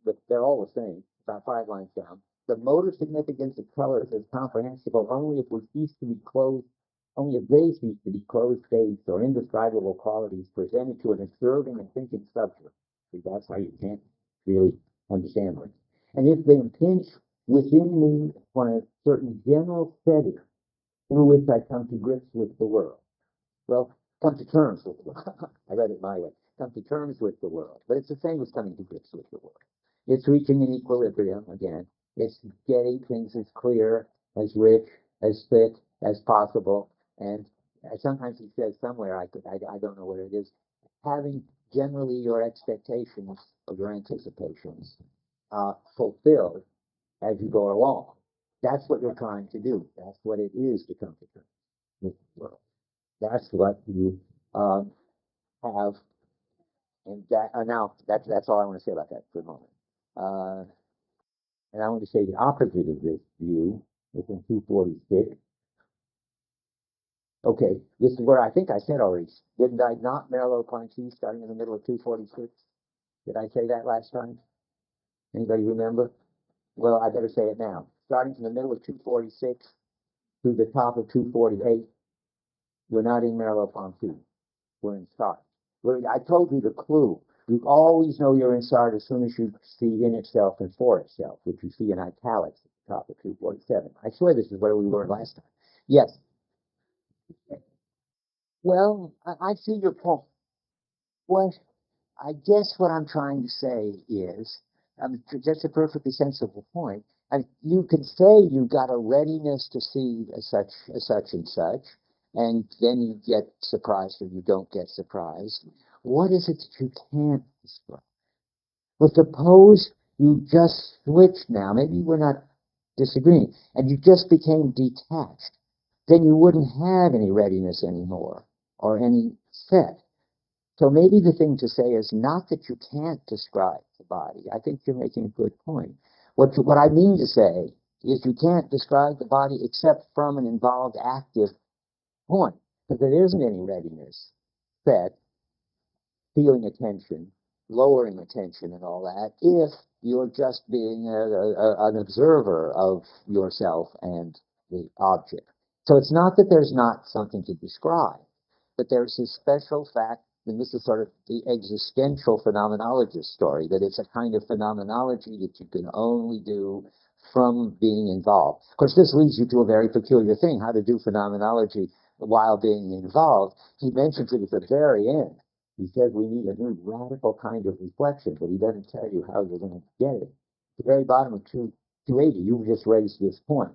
but they're all the same. About 5 lines down. The motor significance of colors is comprehensible only if we cease to be closed only if they cease to be closed states or indescribable qualities presented to an observing and thinking subject. See, that's how you can't really understand them. And if they impinge within me on a certain general setting through which I come to grips with the world. Well, come to terms with the world. I read it my way. Come to terms with the world. But it's the same as coming to grips with the world. It's reaching an equilibrium again. It's getting things as clear, as rich, as thick as possible. And sometimes he says somewhere, I don't know where it is, having generally your expectations or your anticipations fulfilled as you go along. That's what you're trying to do. That's what it is to come to terms with the world. That's what you have, and that now that's all I want to say about that for a moment. And I want to say the opposite of this view is in 246. Okay, this is where I think I said already. Didn't I not Merleau-Ponty starting in the middle of 246? Did I say that last time? Anybody remember? Well, I better say it now. Starting from the middle of 246 through the top of 248, we're not in Merleau-Ponty. We're in Sartre. I told you the clue. You always know you're in Sartre as soon as you see in itself and for itself, which you see in italics at the top of 247. I swear this is where we were last time. Yes. Well, I see your point. What I guess what I'm trying to say is, that's a perfectly sensible point. You can say you've got a readiness to see such and such, and then you get surprised or you don't get surprised. What is it that you can't describe? Well, suppose you just switched now. Maybe we're not disagreeing, and you just became detached. Then you wouldn't have any readiness anymore or any set. So maybe the thing to say is not that you can't describe the body. I think you're making a good point. What I mean to say is you can't describe the body except from an involved active point, because there isn't any readiness set, feeling attention, lowering attention and all that, if you're just being an observer of yourself and the object. So it's not that there's not something to describe, but there's this special fact, and this is sort of the existential phenomenologist story, that it's a kind of phenomenology that you can only do from being involved. Of course, this leads you to a very peculiar thing, how to do phenomenology while being involved. He mentions it at the very end. He says we need a new radical kind of reflection, but he doesn't tell you how you're going to get it. At the very bottom of 280, you just raised this point.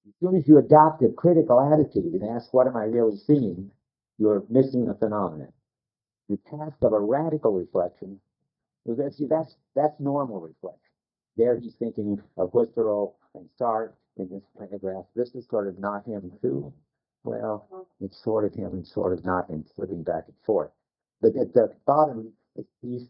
As soon as you adopt a critical attitude and ask, what am I really seeing, you're missing the phenomenon. The task of a radical reflection, that's normal reflection. There he's thinking of Husserl and Sartre in this paragraph. This is sort of not him too. Well, it's sort of him and sort of not him, flipping back and forth. But at the bottom, he's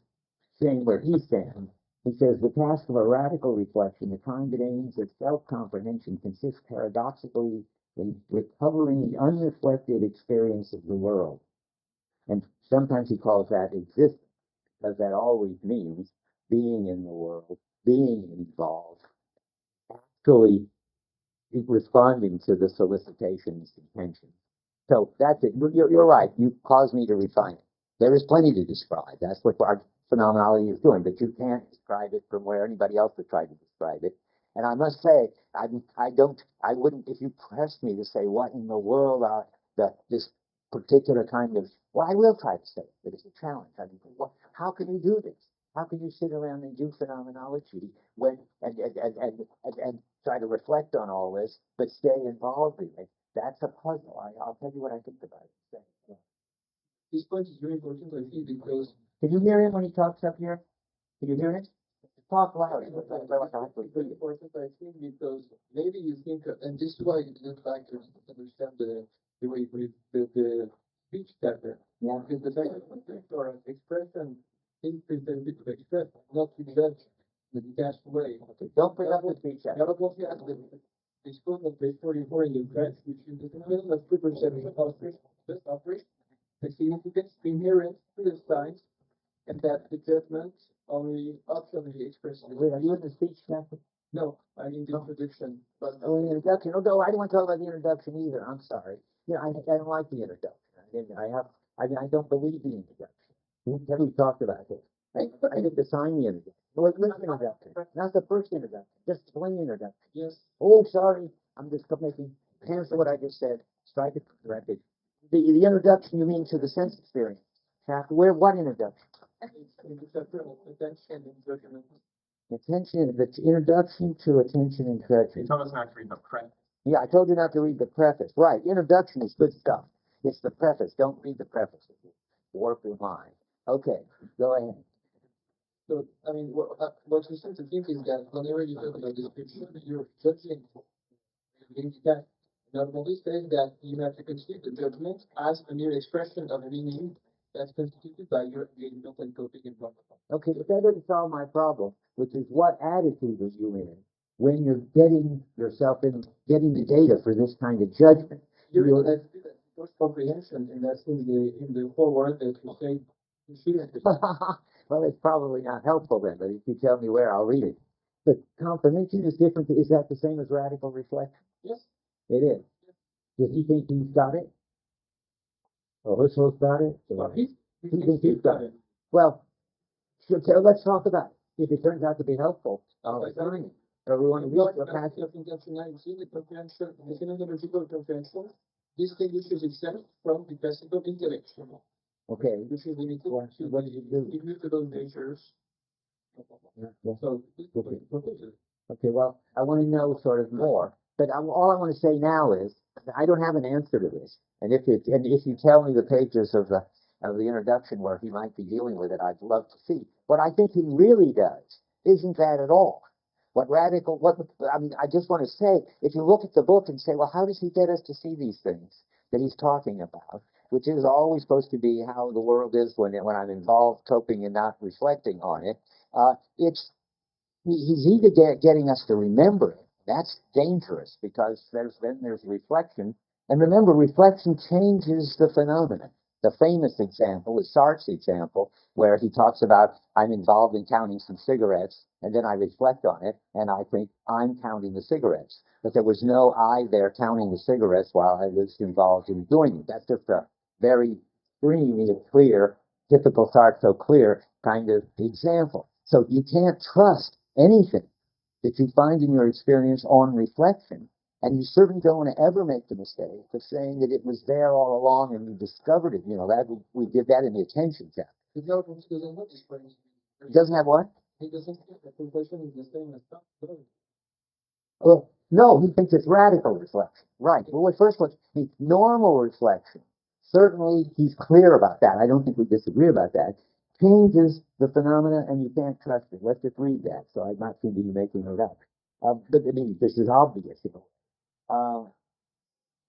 saying where he stands. He says, the task of a radical reflection, the kind that aims at self-comprehension, consists paradoxically in recovering the unreflected experience of the world. And sometimes he calls that existence, because that always means being in the world, being involved, actually responding to the solicitations and tensions. So that's it. You're right. You caused me to refine it. There is plenty to describe. That's what our phenomenology is doing, but you can't describe it from where anybody else has tried to describe it. And I must say, I wouldn't, if you pressed me to say what in the world are this particular kind of, well, I will try to say it, but it's a challenge. I mean, how can you do this? How can you sit around and do phenomenology when and try to reflect on all this, but stay involved in it? That's a puzzle. I'll tell you what I think about it. Yeah. This point is very important, I think, because Can you hear him when he talks up here? Can you hear it? Talk loud. it's very important, I think, because maybe you think, and this is why you didn't like to understand the way you put it, the speech pattern. Yeah. Because the fact that or an expression is presented to express, not to judge the detached way. Okay. Don't bring up the speech. They spoke on page 44 in the French, which is the phenomenon of pre-perception operation, the significance inherent to the signs, and that the judgment only optionally expresses. Wait, are you in the speech method? No, I mean the introduction. But Oh, the introduction. Oh, no, I don't want to talk about the introduction either. I'm sorry. You know, I don't like the introduction. I don't believe the introduction. We talked about this. I did design the introduction. No, it's not the introduction. Not the first introduction. Just plain introduction. yes, Oh, sorry. I'm just making cancel what I just said. Strike it correctly. The introduction you mean to the sense experience. Chapter where? What introduction? it's in the chapter of attention and judgment. Attention. The introduction to attention and judgment. Tell us not to read the preface. Yeah, I told you not to read the preface. Right. Introduction is good stuff. It's the preface. Don't read the preface. Warp your mind. Okay. Go ahead. So, I mean, what you seem to think is that whenever you talk about description, you're judging being detached. Normally says that you have to consider the judgment as a mere expression of meaning that's constituted by your engagement and coping environment. Okay, but that doesn't solve my problem, which is what attitude are you in when you're getting yourself in, getting the data for this kind of judgment? That's first comprehension, and that's in the foreword that you say you shouldn't. Well, it's probably not helpful then, but if you tell me where, I'll read it. But comprehension is different. Is that the same as radical reflection? Yes. It is. Does he think he's got it? Or Husserl's got it? Well, He thinks he's got it. Well, so let's talk about it. If it turns out to be helpful, I'll assign it. Everyone reads the passage. Of intentionality, the comprehension, the phenomenological comprehension distinguishes itself from the classical intellection, Okay. which is limited What to did you do? immutable natures. Yeah. So, Okay, well, I want to know sort of more, but all I want to say now is I don't have an answer to this. And if you tell me the pages of the introduction where he might be dealing with it, I'd love to see. What I think he really does isn't that at all. I mean, I just want to say, if you look at the book and say, well, how does he get us to see these things that he's talking about, which is always supposed to be how the world is when I'm involved, coping and not reflecting on it. He's either getting us to remember it. That's dangerous because there's reflection. And remember, reflection changes the phenomenon. The famous example is Sartre's example, where he talks about, I'm involved in counting some cigarettes, and then I reflect on it, and I think I'm counting the cigarettes. But there was no I there counting the cigarettes while I was involved in doing it. That's just a very dreamy, clear, typical Sartre, so clear kind of example. So you can't trust anything that you find in your experience on reflection And you certainly don't want to ever make the mistake of saying that it was there all along and you discovered it. You know, that we did that in the attention chapter. The Dreyfus doesn't have this point. It doesn't have what? He doesn't think that impression is the same as thought. Well, no, he thinks it's radical reflection. Right. Well, first, normal reflection. Certainly, he's clear about that. I don't think we disagree about that. Changes the phenomena, and you can't trust it. Let's just read that. So I'm not seem to be making it up. But I mean, this is obvious. You know.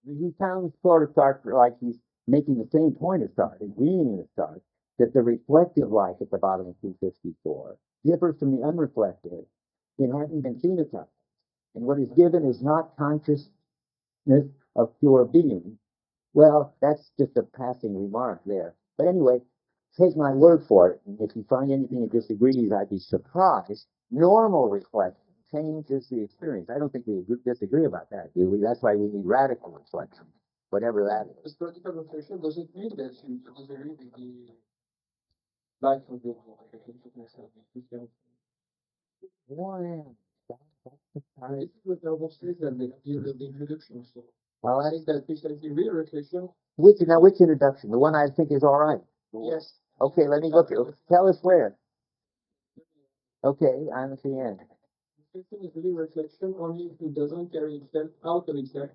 He sounds sort of like he's making the same point as Sartre, agreeing with Sartre, that the reflective life at the bottom of 254 differs from the unreflective in having been phenotyped. And what is given is not consciousness of pure being. Well, that's just a passing remark there. But anyway, take my word for it. And if you find anything that disagrees, I'd be surprised. Normal reflection changes the experience. I don't think we disagree about that, do we? That's why we need radical reflection, whatever that is. This practical reflection doesn't mean that you disagree with the life of the Well, this is what Albert says at the end of the introduction. So well, I think that precisely real reflection. which introduction? The one I think is all right. Yes. Okay, let me look at it. Tell us where. Okay, I'm at the end. Reflection is really reflection only if it doesn't carry itself out of itself.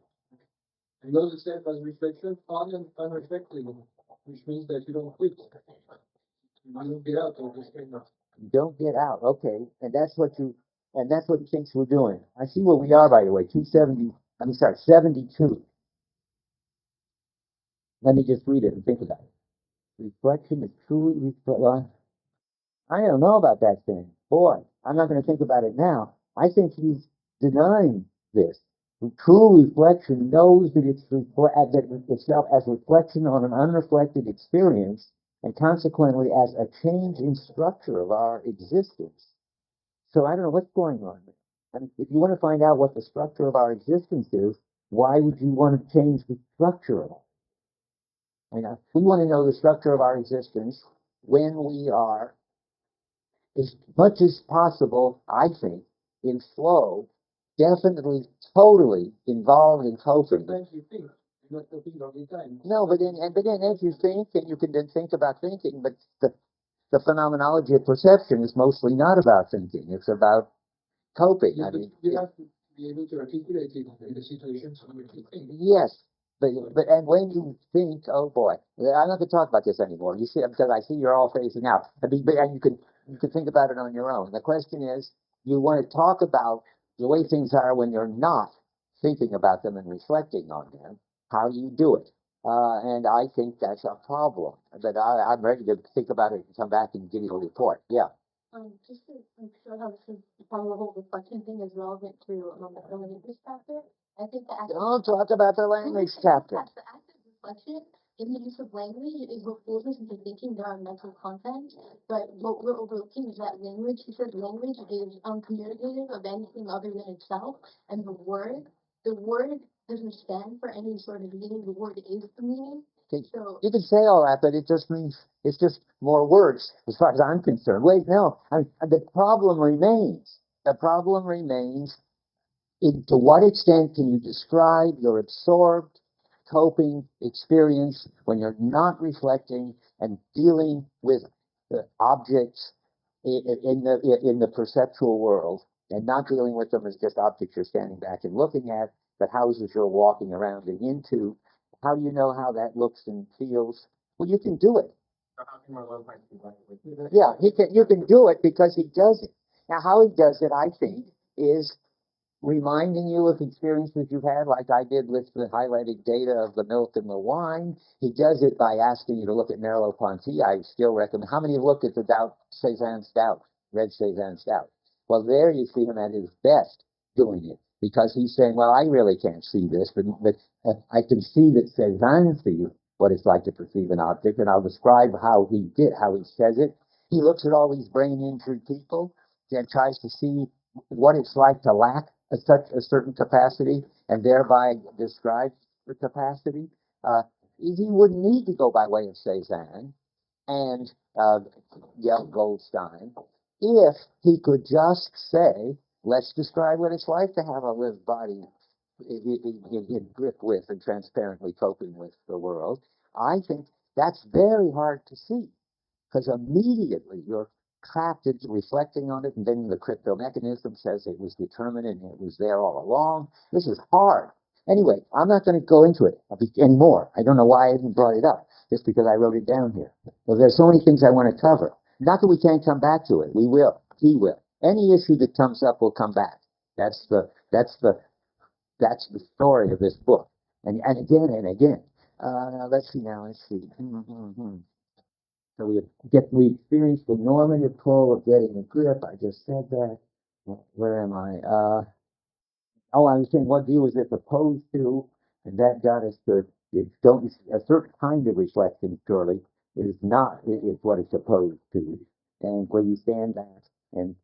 And knows itself as reflection unreflected, which means that you don't quit. You don't get out of this kind of. Don't get out. Okay, and that's what he thinks we're doing. I see where we are, by the way. 72. Let me just read it and think about it. Reflection is truly I don't know about that thing. Boy, I'm not going to think about it now. I think he's denying this. True reflection knows that it's that itself as reflection on an unreflected experience, and consequently as a change in structure of our existence. So I don't know what's going on. And if you want to find out what the structure of our existence is, why would you want to change the structure of it? I mean, we want to know the structure of our existence when we are, as much as possible, I think, in flow, definitely, totally involved in coping. Sometimes you think you're not coping all the time. No, but then as you think, and you can then think about thinking, but the phenomenology of perception is mostly not about thinking. It's about coping. Yeah, I mean, you have to be able to articulate it in the situations in which you think. yes, but and when you think, oh boy, I'm not going to talk about this anymore. You see, because I see you're all phasing out. I mean, but and you can think about it on your own. The question is, you want to talk about the way things are when you're not thinking about them and reflecting on them. How do you do it? And I think that's a problem. But I'm ready to think about it and come back and give you a report. Yeah. Just to show how this is how the whole reflection thing is relevant to the language chapter. I think the act Don't talk about the language chapter. the act of reflection in the use of language is what flows us into thinking there are mental content. But what we're overlooking is that language, he says language is uncommunicative of anything other than itself, and the word doesn't stand for any sort of meaning. The word is the meaning. So you can say all that, but it just means it's just more words as far as I'm concerned. Wait, no, the problem remains. The problem remains to what extent can you describe your absorbed coping experience when you're not reflecting and dealing with the objects in the perceptual world, and not dealing with them as just objects you're standing back and looking at, but houses you're walking around and into. How do you know how that looks and feels? Well, you can do it. Yeah, you can do it because he does it. Now, how he does it, I think, is reminding you of experiences you've had, like I did with the highlighted data of the milk and the wine. He does it by asking you to look at Merleau-Ponty. I still recommend. How many have looked at the Cézanne Stout, red Cézanne Stout? Well, there you see him at his best doing it, because he's saying, well, I really can't see this, but I can see that Cézanne sees what it's like to perceive an object, and I'll describe how he says it. He looks at all these brain-injured people and tries to see what it's like to lack such a certain capacity, and thereby describe the capacity. He wouldn't need to go by way of Cézanne and Goldstein if he could just say, let's describe what it's like to have a lived body in grip with and transparently coping with the world. I think that's very hard to see because immediately you're trapped into reflecting on it, and then the crypto mechanism says it was determined and it was there all along. This is hard. Anyway, I'm not going to go into it anymore. I don't know why I even brought it up, just because I wrote it down here. So there's so many things I want to cover. Not that we can't come back to it. We will. He will. Any issue that comes up will come back. That's the story of this book. And again and again. Let's see now. Let's see. So we experience the normative pull of getting a grip. I just said that. Where am I? Oh, I was saying what view is it opposed to, and that got us to don't a certain kind of reflection. Surely is not is what it's opposed to, and where you stand back and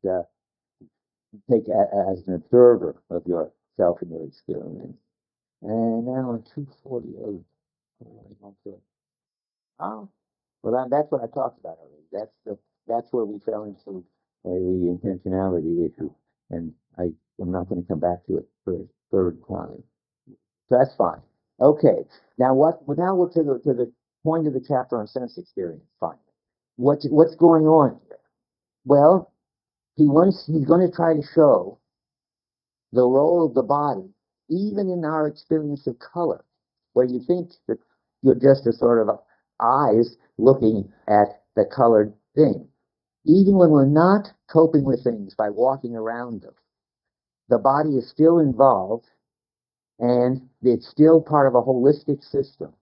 take as an observer of yourself and your experience. And now in 248. Oh, well, that's what I talked about already. That's where we fell into the intentionality issue, and I'm not going to come back to it for a third time. So that's fine. Okay. Now now we're to the point of the chapter on sense experience. Fine. What's going on here? Well, he's going to try to show the role of the body, even in our experience of color, where you think that you're just a sort of eyes looking at the colored thing. Even when we're not coping with things by walking around them, the body is still involved and it's still part of a holistic system.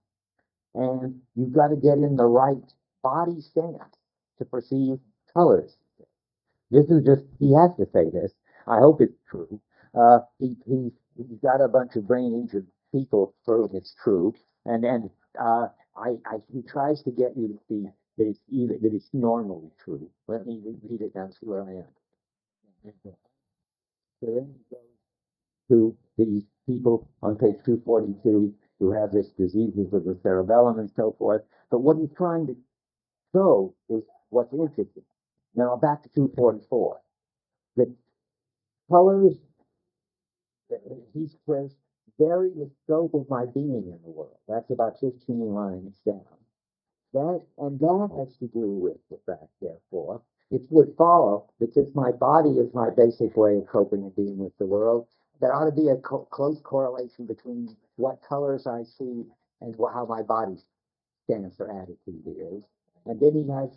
And you've got to get in the right body stance to perceive colors. This is just, he has to say this. I hope it's true. He's got a bunch of brain injured people for whom it's true. And he tries to get you to see that it's normally true. Let me read it down, see where I am. So then he goes to these people on page 242 who have this diseases of the cerebellum and so forth. But what he's trying to show is what's interesting. Now back to 244. The colors, he says, vary the scope of my being in the world. That's about 15 lines down. That has to do with the fact, therefore, it would follow that since my body is my basic way of coping and being with the world, there ought to be a close correlation between what colors I see and how my body stance or attitude is. And then he has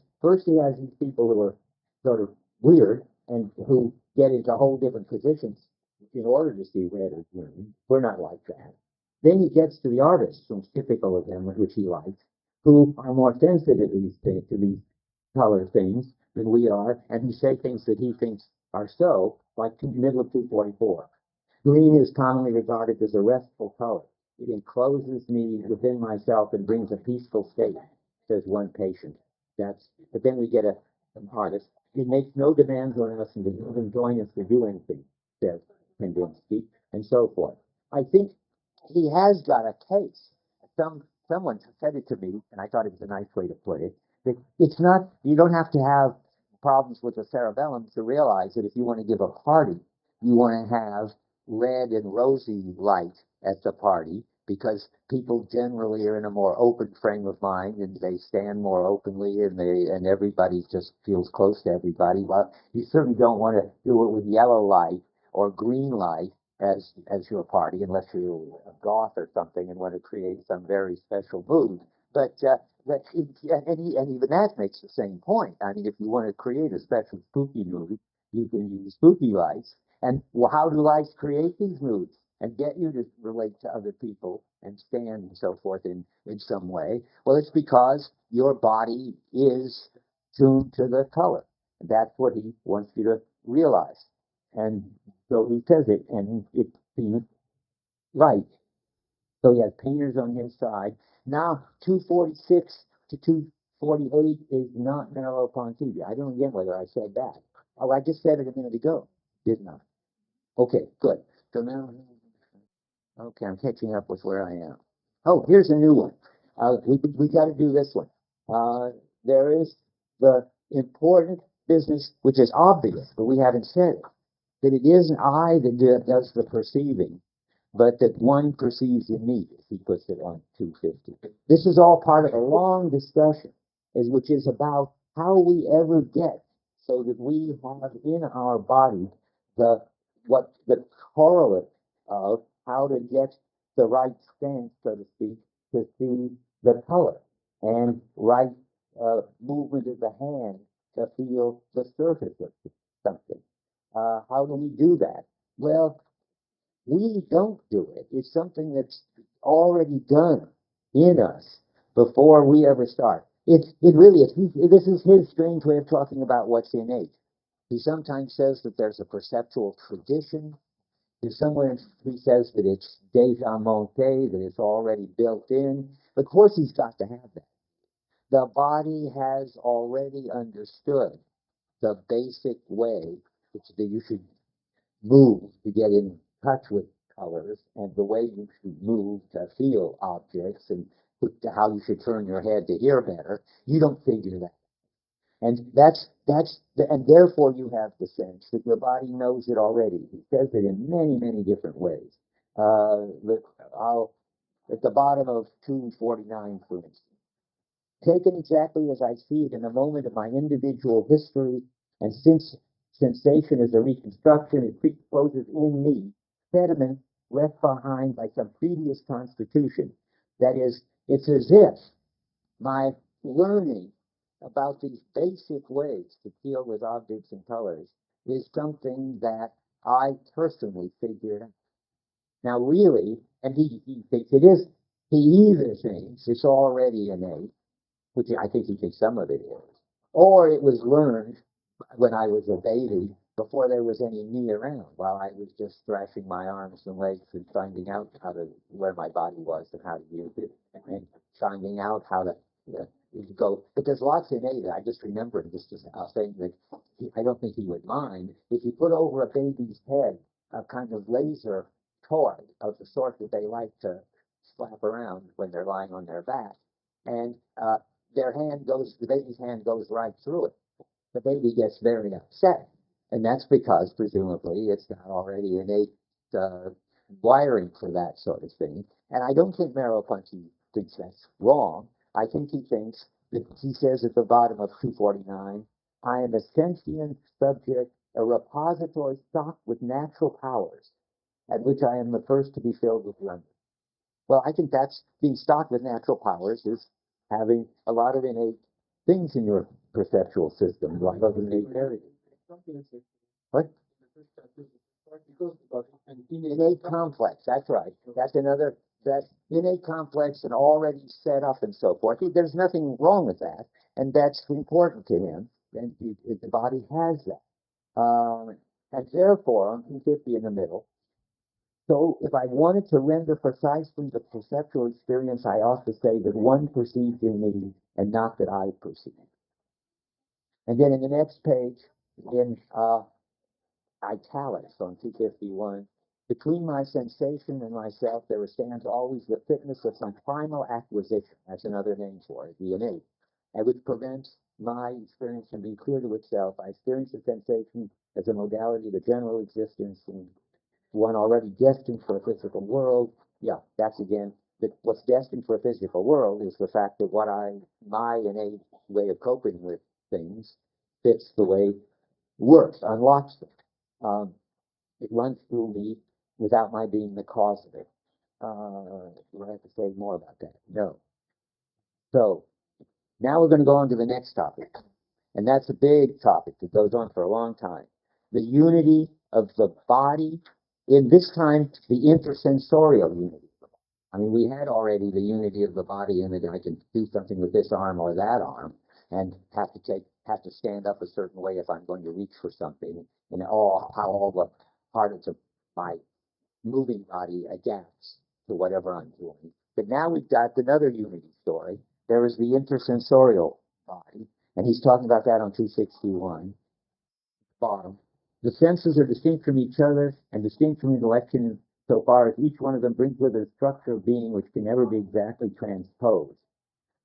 these people who are sort of weird and who get into whole different positions in order to see red or green. We're not like that. Then he gets to the artists, who's typical of him, which he likes, who are more sensitive to these color things than we are, and who say things that he thinks are so, like middle of 244. Green is commonly regarded as a restful color. It encloses me within myself and brings a peaceful state, says one patient. But then we get an artist. It makes no demands on us and doesn't join us to do anything, says Kandinsky, and so forth. I think he has got a case. Someone said it to me, and I thought it was a nice way to put it, that it's not, you don't have to have problems with the cerebellum to realize that if you want to give a party, you want to have red and rosy light at the party, because people generally are in a more open frame of mind and they stand more openly and everybody just feels close to everybody. Well, you certainly don't want to do it with yellow light or green light as your party, unless you're a goth or something and want to create some very special mood. But and even that makes the same point. I mean, if you want to create a special spooky mood, you can use spooky lights. And how do lights create these moods and get you to relate to other people and stand and so forth in some way? Well, it's because your body is tuned to the color. That's what he wants you to realize. And so he says it, and it seems right. So he has painters on his side. Now, 246 to 248 is not Merleau-Ponty. I don't get whether I said that. Oh, I just said it a minute ago, didn't I? Okay, good. So now, okay, I'm catching up with where I am. Oh, here's a new one. We got to do this one. There is the important business, which is obvious, but we haven't said it, that it is an I that does the perceiving. but that one perceives in me, as he puts it on 250. This is all part of a long discussion, which is about how we ever get so that we have in our body the correlate of how to get the right stance, so to speak, to see the color, and right movement of the hand to feel the surface of something. How do we do that? Well, we don't do it. It's something that's already done in us before we ever start. It really is. This is his strange way of talking about what's innate. He sometimes says that there's a perceptual tradition. There's somewhere he says that it's déjà monté, that it's already built in. Of course, he's got to have that. The body has already understood the basic way that you should move to get in touch with colors, and the way you should move to feel objects, and how you should turn your head to hear better. You don't figure that. And and therefore you have the sense that your body knows it already. He says it in many, many different ways. I'll, at the bottom of 249, for instance, taken exactly as I see it in a moment of my individual history, and since sensation is a reconstruction, it presupposes in me sediment left behind by some previous constitution. That is, it's as if my learning about these basic ways to deal with objects and colors is something that I personally figured out. Now, really, and he thinks it is, he either thinks it's already innate, which I think he thinks some of it is, or it was learned when I was a baby before there was any me around, while I was just thrashing my arms and legs and finding out where my body was and how to use it, and finding out how to go. But there's lots in it. I just remembered this is a thing that I don't think he would mind if you put over a baby's head a kind of laser toy of the sort that they like to slap around when they're lying on their back, and the baby's hand goes right through it. The baby gets very upset, and that's because presumably it's got already innate uh, wiring for that sort of thing. And I don't think Merleau-Ponty thinks that's wrong. I think he thinks that he says at the bottom of 249, I am a sentient subject, a repository stocked with natural powers, at which I am the first to be filled with wonder. Well, I think that's being stocked with natural powers is having a lot of innate things in your perceptual system, a lot of innate areas. What? Innate complex, that's right. That's innate complex and already set up and so forth. There's nothing wrong with that, and that's important to him, and the body has that. And therefore, on 250 in the middle, so if I wanted to render precisely the perceptual experience, I ought to say that one perceives in me and not that I perceive. And then in the next page, in italics on 251, between my sensation and myself, there stands always the fitness of some primal acquisition. That's another name for it, the innate, and which prevents my experience from being clear to itself. I experience the sensation as a modality of general existence, and one already destined for a physical world. Yeah, that's again, that what's destined for a physical world is the fact that my innate way of coping with things fits the way works, unlocks them. It runs through me without my being the cause of it. Do I have to say more about that? No. So now we're going to go on to the next topic, and that's a big topic that goes on for a long time. The unity of the body, in this time, the intersensorial unity. I mean, we had already the unity of the body in that I can do something with this arm or that arm, and have to stand up a certain way if I'm going to reach for something, and how all the parts of my moving body adapts to whatever I'm doing. But now we've got another unity story. There is the intersensorial body, and he's talking about that on 261. Bottom. The senses are distinct from each other and distinct from intellection so far as each one of them brings with it a structure of being which can never be exactly transposed.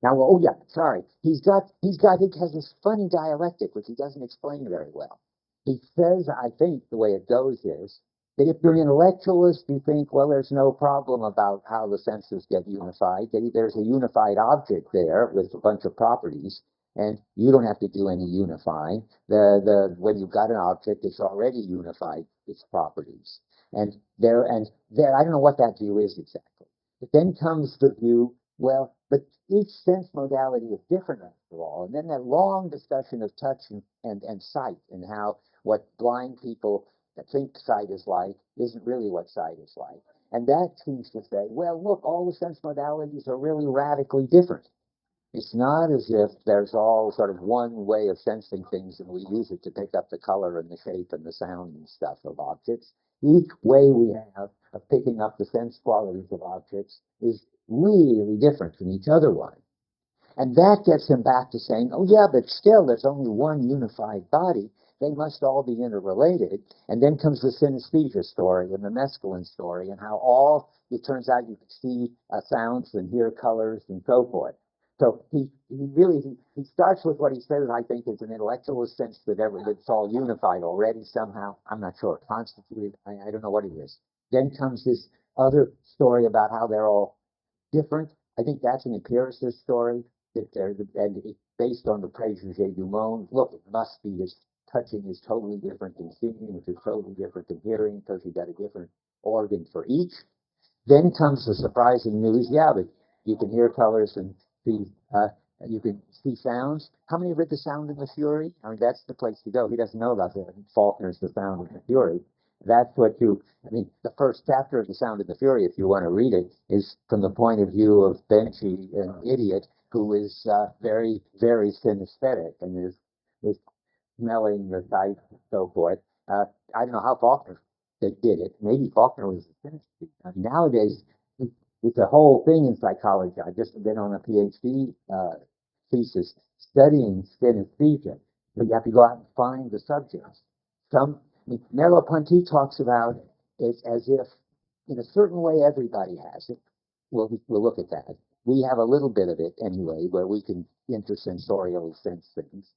Now, oh yeah, sorry. He has this funny dialectic which he doesn't explain very well. He says, I think the way it goes is that if you're an intellectualist, you think, well, there's no problem about how the senses get unified. There's a unified object there with a bunch of properties, and you don't have to do any unifying. When you've got an object, it's already unified its properties. And I don't know what that view is exactly. But then comes the view, well, but each sense modality is different after all. And then that long discussion of touch and sight, and how what blind people that think sight is like isn't really what sight is like. And that seems to say, well, look, all the sense modalities are really radically different. It's not as if there's all sort of one way of sensing things and we use it to pick up the color and the shape and the sound and stuff of objects. Each way we have of picking up the sense qualities of objects is really different from each other one. And that gets him back to saying, oh yeah, but still there's only one unified body. They must all be interrelated. And then comes the synesthesia story and the mescaline story, and how it turns out you can see sounds and hear colors and so forth. So he starts with what he says, I think, is an intellectualist sense that it's all unified already somehow. I'm not sure, constituted. I don't know what it is. Then comes this other story about how they're all different. I think that's an empiricist story, and it's based on the préjugé du monde. Look, it must be this touching is totally different than seeing, which is totally different than hearing, because you got a different organ for each. Then comes the surprising news. Yeah, but you can hear colors and see, you can see sounds. How many have read The Sound and the Fury? I mean, that's the place to go. He doesn't know about the Faulkner's The Sound and the Fury. That's what the first chapter of The Sound and the Fury, if you want to read it, is from the point of view of Benchy, an idiot, who is very, very synesthetic and is smelling the sight and so forth. I don't know how Faulkner did it. Maybe Faulkner was a synesthete. Nowadays, it's a whole thing in psychology. I've just been on a PhD thesis studying synesthesia. So you have to go out and find the subjects. Merleau-Ponty talks about it as if, in a certain way, everybody has it. We'll look at that. We have a little bit of it anyway, where we can intersensorially sense things.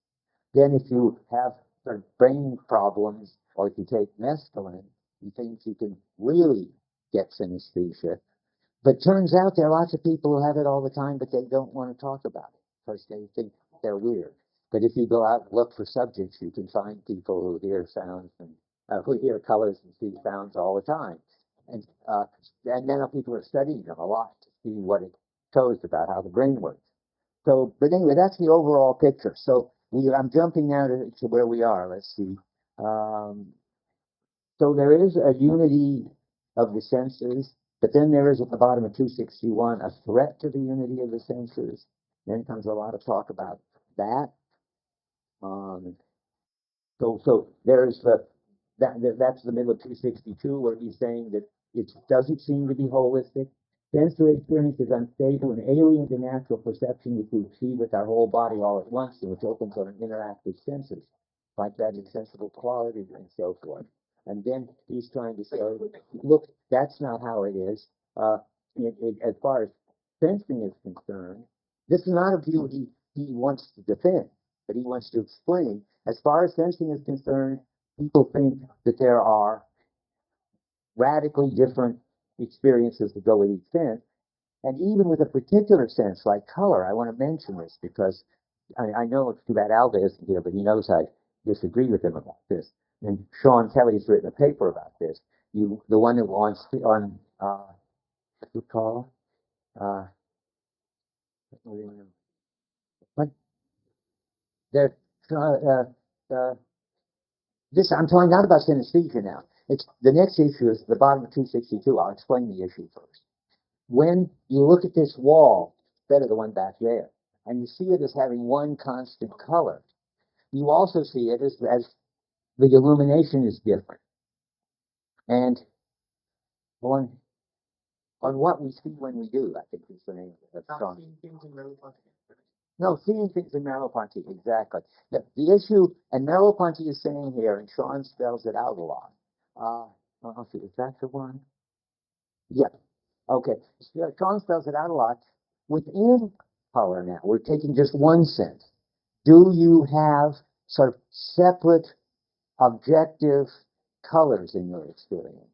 Then if you have sort of brain problems, or if you take mescaline, you think you can really get synesthesia. But turns out there are lots of people who have it all the time, but they don't want to talk about it because they think they're weird. But if you go out and look for subjects, you can find people who hear sounds and who hear colors and see sounds all the time. And now people are studying them a lot to see what it shows about how the brain works. So, but anyway, that's the overall picture. So I'm jumping now to where we are. Let's see. So there is a unity of the senses, but then there is at the bottom of 261 a threat to the unity of the senses. Then comes a lot of talk about that. So there's that's the middle of 262 where he's saying that it doesn't seem to be holistic. Sensory experience is unstable and alien to natural perception, which we achieve with our whole body all at once, and which opens on an interactive senses, like that insensible quality and so forth. And then he's trying to say, look, that's not how it is. As far as sensing is concerned, this is not a view he wants to defend, but he wants to explain. As far as sensing is concerned, people think that there are radically different experiences that go with each sense. And even with a particular sense like color, I want to mention this because I know it's too bad Alva isn't here, but he knows I disagree with him about this. And Sean Kelly's written a paper about this. The one that wants on what do you call what there this I'm talking not about synesthesia now. It's the next issue is the bottom of 262. I'll explain the issue first. When you look at this wall, instead of the one back there, and you see it as having one constant color, you also see it as the illumination is different. And on what we see when we do, I think is the name of the song. No, seeing things in Merleau-Ponty, exactly. The issue, and Merleau-Ponty is saying here, and Sean spells it out a lot. Let's see, is that the one? Yeah. Okay. Sean spells it out a lot. Within color now, we're taking just one sense. Do you have sort of separate, objective, colors in your experience?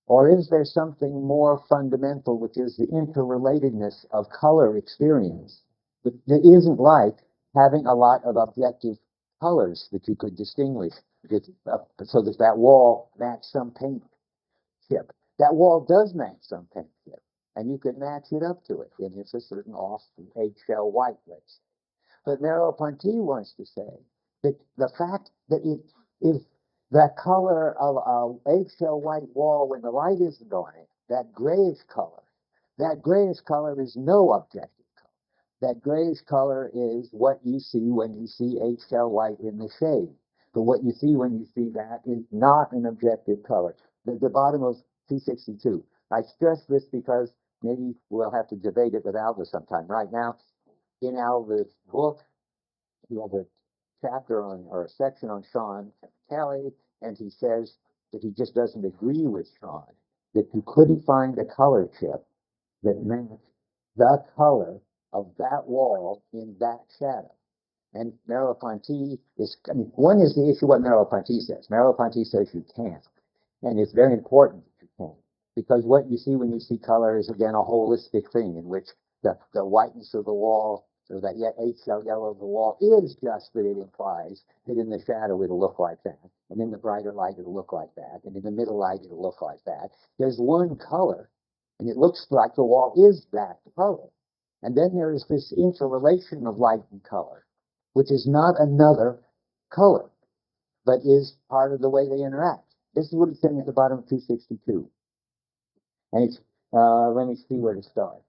Or is there something more fundamental, which is the interrelatedness of color experience that isn't like having a lot of objective colors that you could distinguish so that that wall matched some paint chip? That wall does match some paint chip, and you could match it up to it, and it's a certain off eggshell white, let's say. But Merleau-Ponty wants to say that the fact that it is that color of a eggshell white wall when the light isn't on it, that grayish color is no objective color. That grayish color is what you see when you see eggshell white in the shade. But what you see when you see that is not an objective color. The bottom of 262. I stress this because maybe we'll have to debate it with Alva sometime. Right now, in Alva's book, he has a chapter on or a section on Sean Kelly, and he says that he just doesn't agree with Sean, that you couldn't find a color chip that matched the color of that wall in that shadow. And Merleau-Ponty is, I mean, one is the issue what Merleau-Ponty says. Merleau-Ponty says you can't. And it's very important that you can. Because what you see when you see color is, again, a holistic thing in which the whiteness of the wall, or that eggshell yellow of the wall, is just that it implies that in the shadow it'll look like that. And in the brighter light it'll look like that. And in the middle light it'll look like that. There's one color, and it looks like the wall is that color. And then there is this interrelation of light and color, which is not another color, but is part of the way they interact. This is what he's saying at the bottom of 262. And it's, let me see where to start.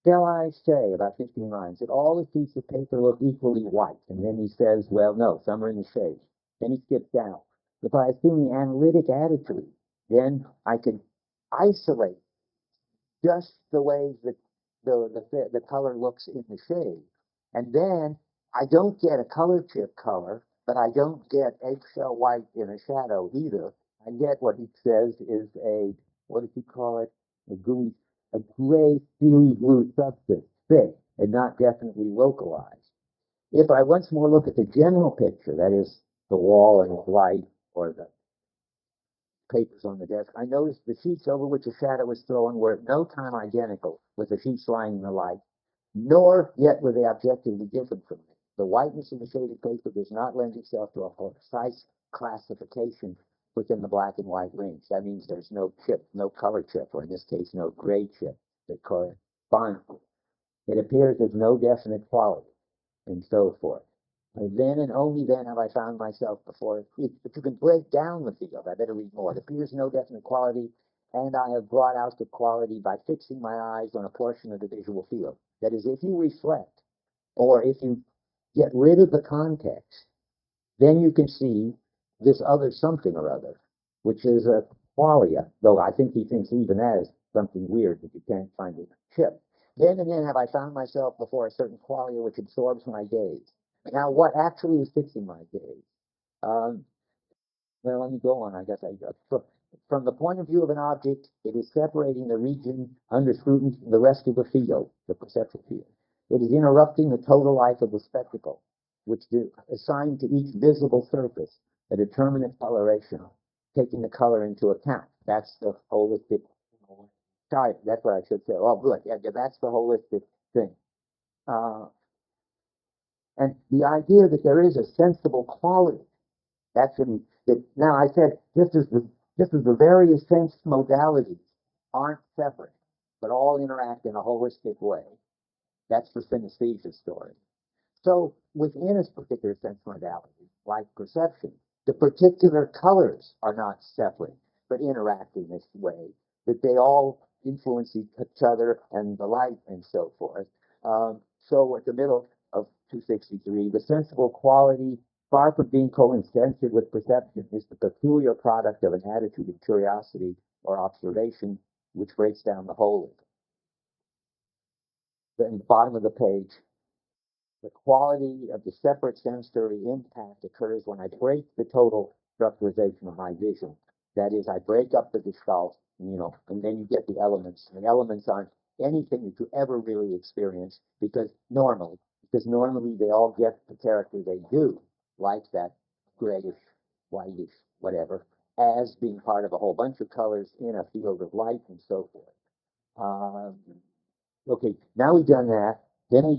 Shall I say, about 15 lines, that all the sheets of paper look equally white? And then he says, well, no, some are in the shade. Then he skips down. If I assume the analytic attitude, then I can isolate just the way that the color looks in the shade. And then I don't get a color chip color, but I don't get eggshell white in a shadow either. I get what he says is a, what does he call it? A gray, steely blue substance, thick and not definitely localized. If I once more look at the general picture, that is the wall and the light or the papers on the desk, I noticed the sheets over which a shadow was thrown were at no time identical with the sheets lying in the light, nor yet were they objectively different from it. The whiteness of the shaded paper does not lend itself to a precise classification within the black and white range. That means there's no chip, no color chip, or in this case, no gray chip that corresponds. It appears as no definite quality, and so forth. And then and only then have I found myself before it. But you can break down the field. I better read more. It appears no definite quality, and I have brought out the quality by fixing my eyes on a portion of the visual field. That is, if you reflect, or if you get rid of the context, then you can see this other something or other, which is a qualia, though I think he thinks even that is something weird that you can't find a chip. Then and then have I found myself before a certain qualia which absorbs my gaze. Now, what actually is fixing my gaze? Um, well, let me go on. I guess I got. From the point of view of an object, it is separating the region under scrutiny from the rest of the field, the perceptual field. It is interrupting the total life of the spectacle, which is assigned to each visible surface a determinate coloration, taking the color into account. That's the holistic. Sorry, that's what I should say. Oh, good. Yeah, that's the holistic thing. And the idea that there is a sensible quality, actually, now I said just as the various sense modalities aren't separate, but all interact in a holistic way. That's the synesthesia story. So within a particular sense modality, like perception, the particular colors are not separate, but interact in this way, that they all influence each other and the light and so forth. So at the middle of 263, the sensible quality, far from being coincident with perception, is the peculiar product of an attitude of curiosity or observation, which breaks down the whole. Then the bottom of the page, the quality of the separate sensory impact occurs when I break the total structurization of my vision. That is, I break up the gestalt, and then you get the elements. And the elements aren't anything that you ever really experience because normally they all get the character they do, like that grayish whitish, whatever, as being part of a whole bunch of colors in a field of light and so forth. Okay, now we've done that. Then he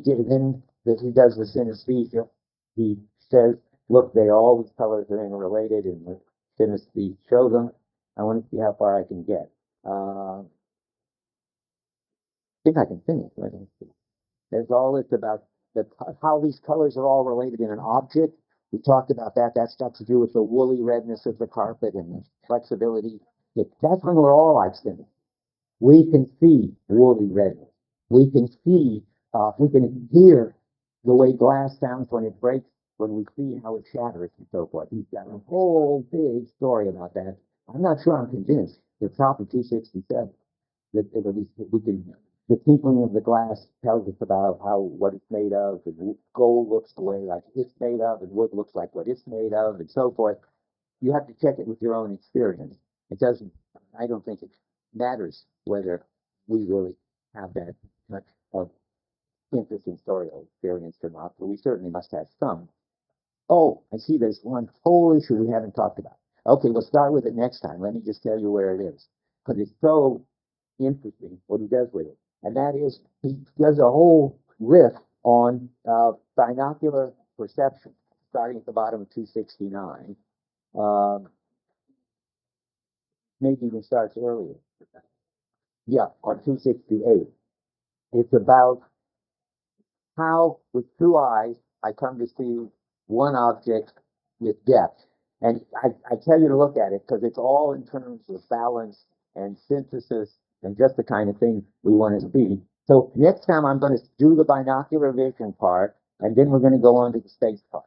does the synesthesia. He says, look, all these colors are interrelated, and the synesthesia shows them. I want to see how far I can get. I think I can finish. Let me see. There's all this about how these colors are all related in an object. We talked about that. That's got to do with the woolly redness of the carpet and the flexibility. That's when we're all like cynics. We can see woolly redness. We can hear the way glass sounds when it breaks, when we see how it shatters and so forth. He's got a whole big story about that. I'm not sure I'm convinced. The top of 267, that at least we can, the tinkling of the glass tells us about what it's made of, and gold looks the way like it's made of, and wood looks like what it's made of, and so forth. You have to check it with your own experience. It doesn't, I don't think it matters whether we really have that much of interest in story experience or not, but we certainly must have some. Oh, I see there's one whole issue we haven't talked about. Okay, we'll start with it next time. Let me just tell you where it is, because it's so interesting what he does with it. And that is, he does a whole riff on binocular perception, starting at the bottom of 269. Maybe even starts earlier. Yeah, on 268. It's about how, with two eyes, I come to see one object with depth. And I tell you to look at it because it's all in terms of balance and synthesis and just the kind of thing we want to see. So next time I'm going to do the binocular vision part, and then we're going to go on to the space part.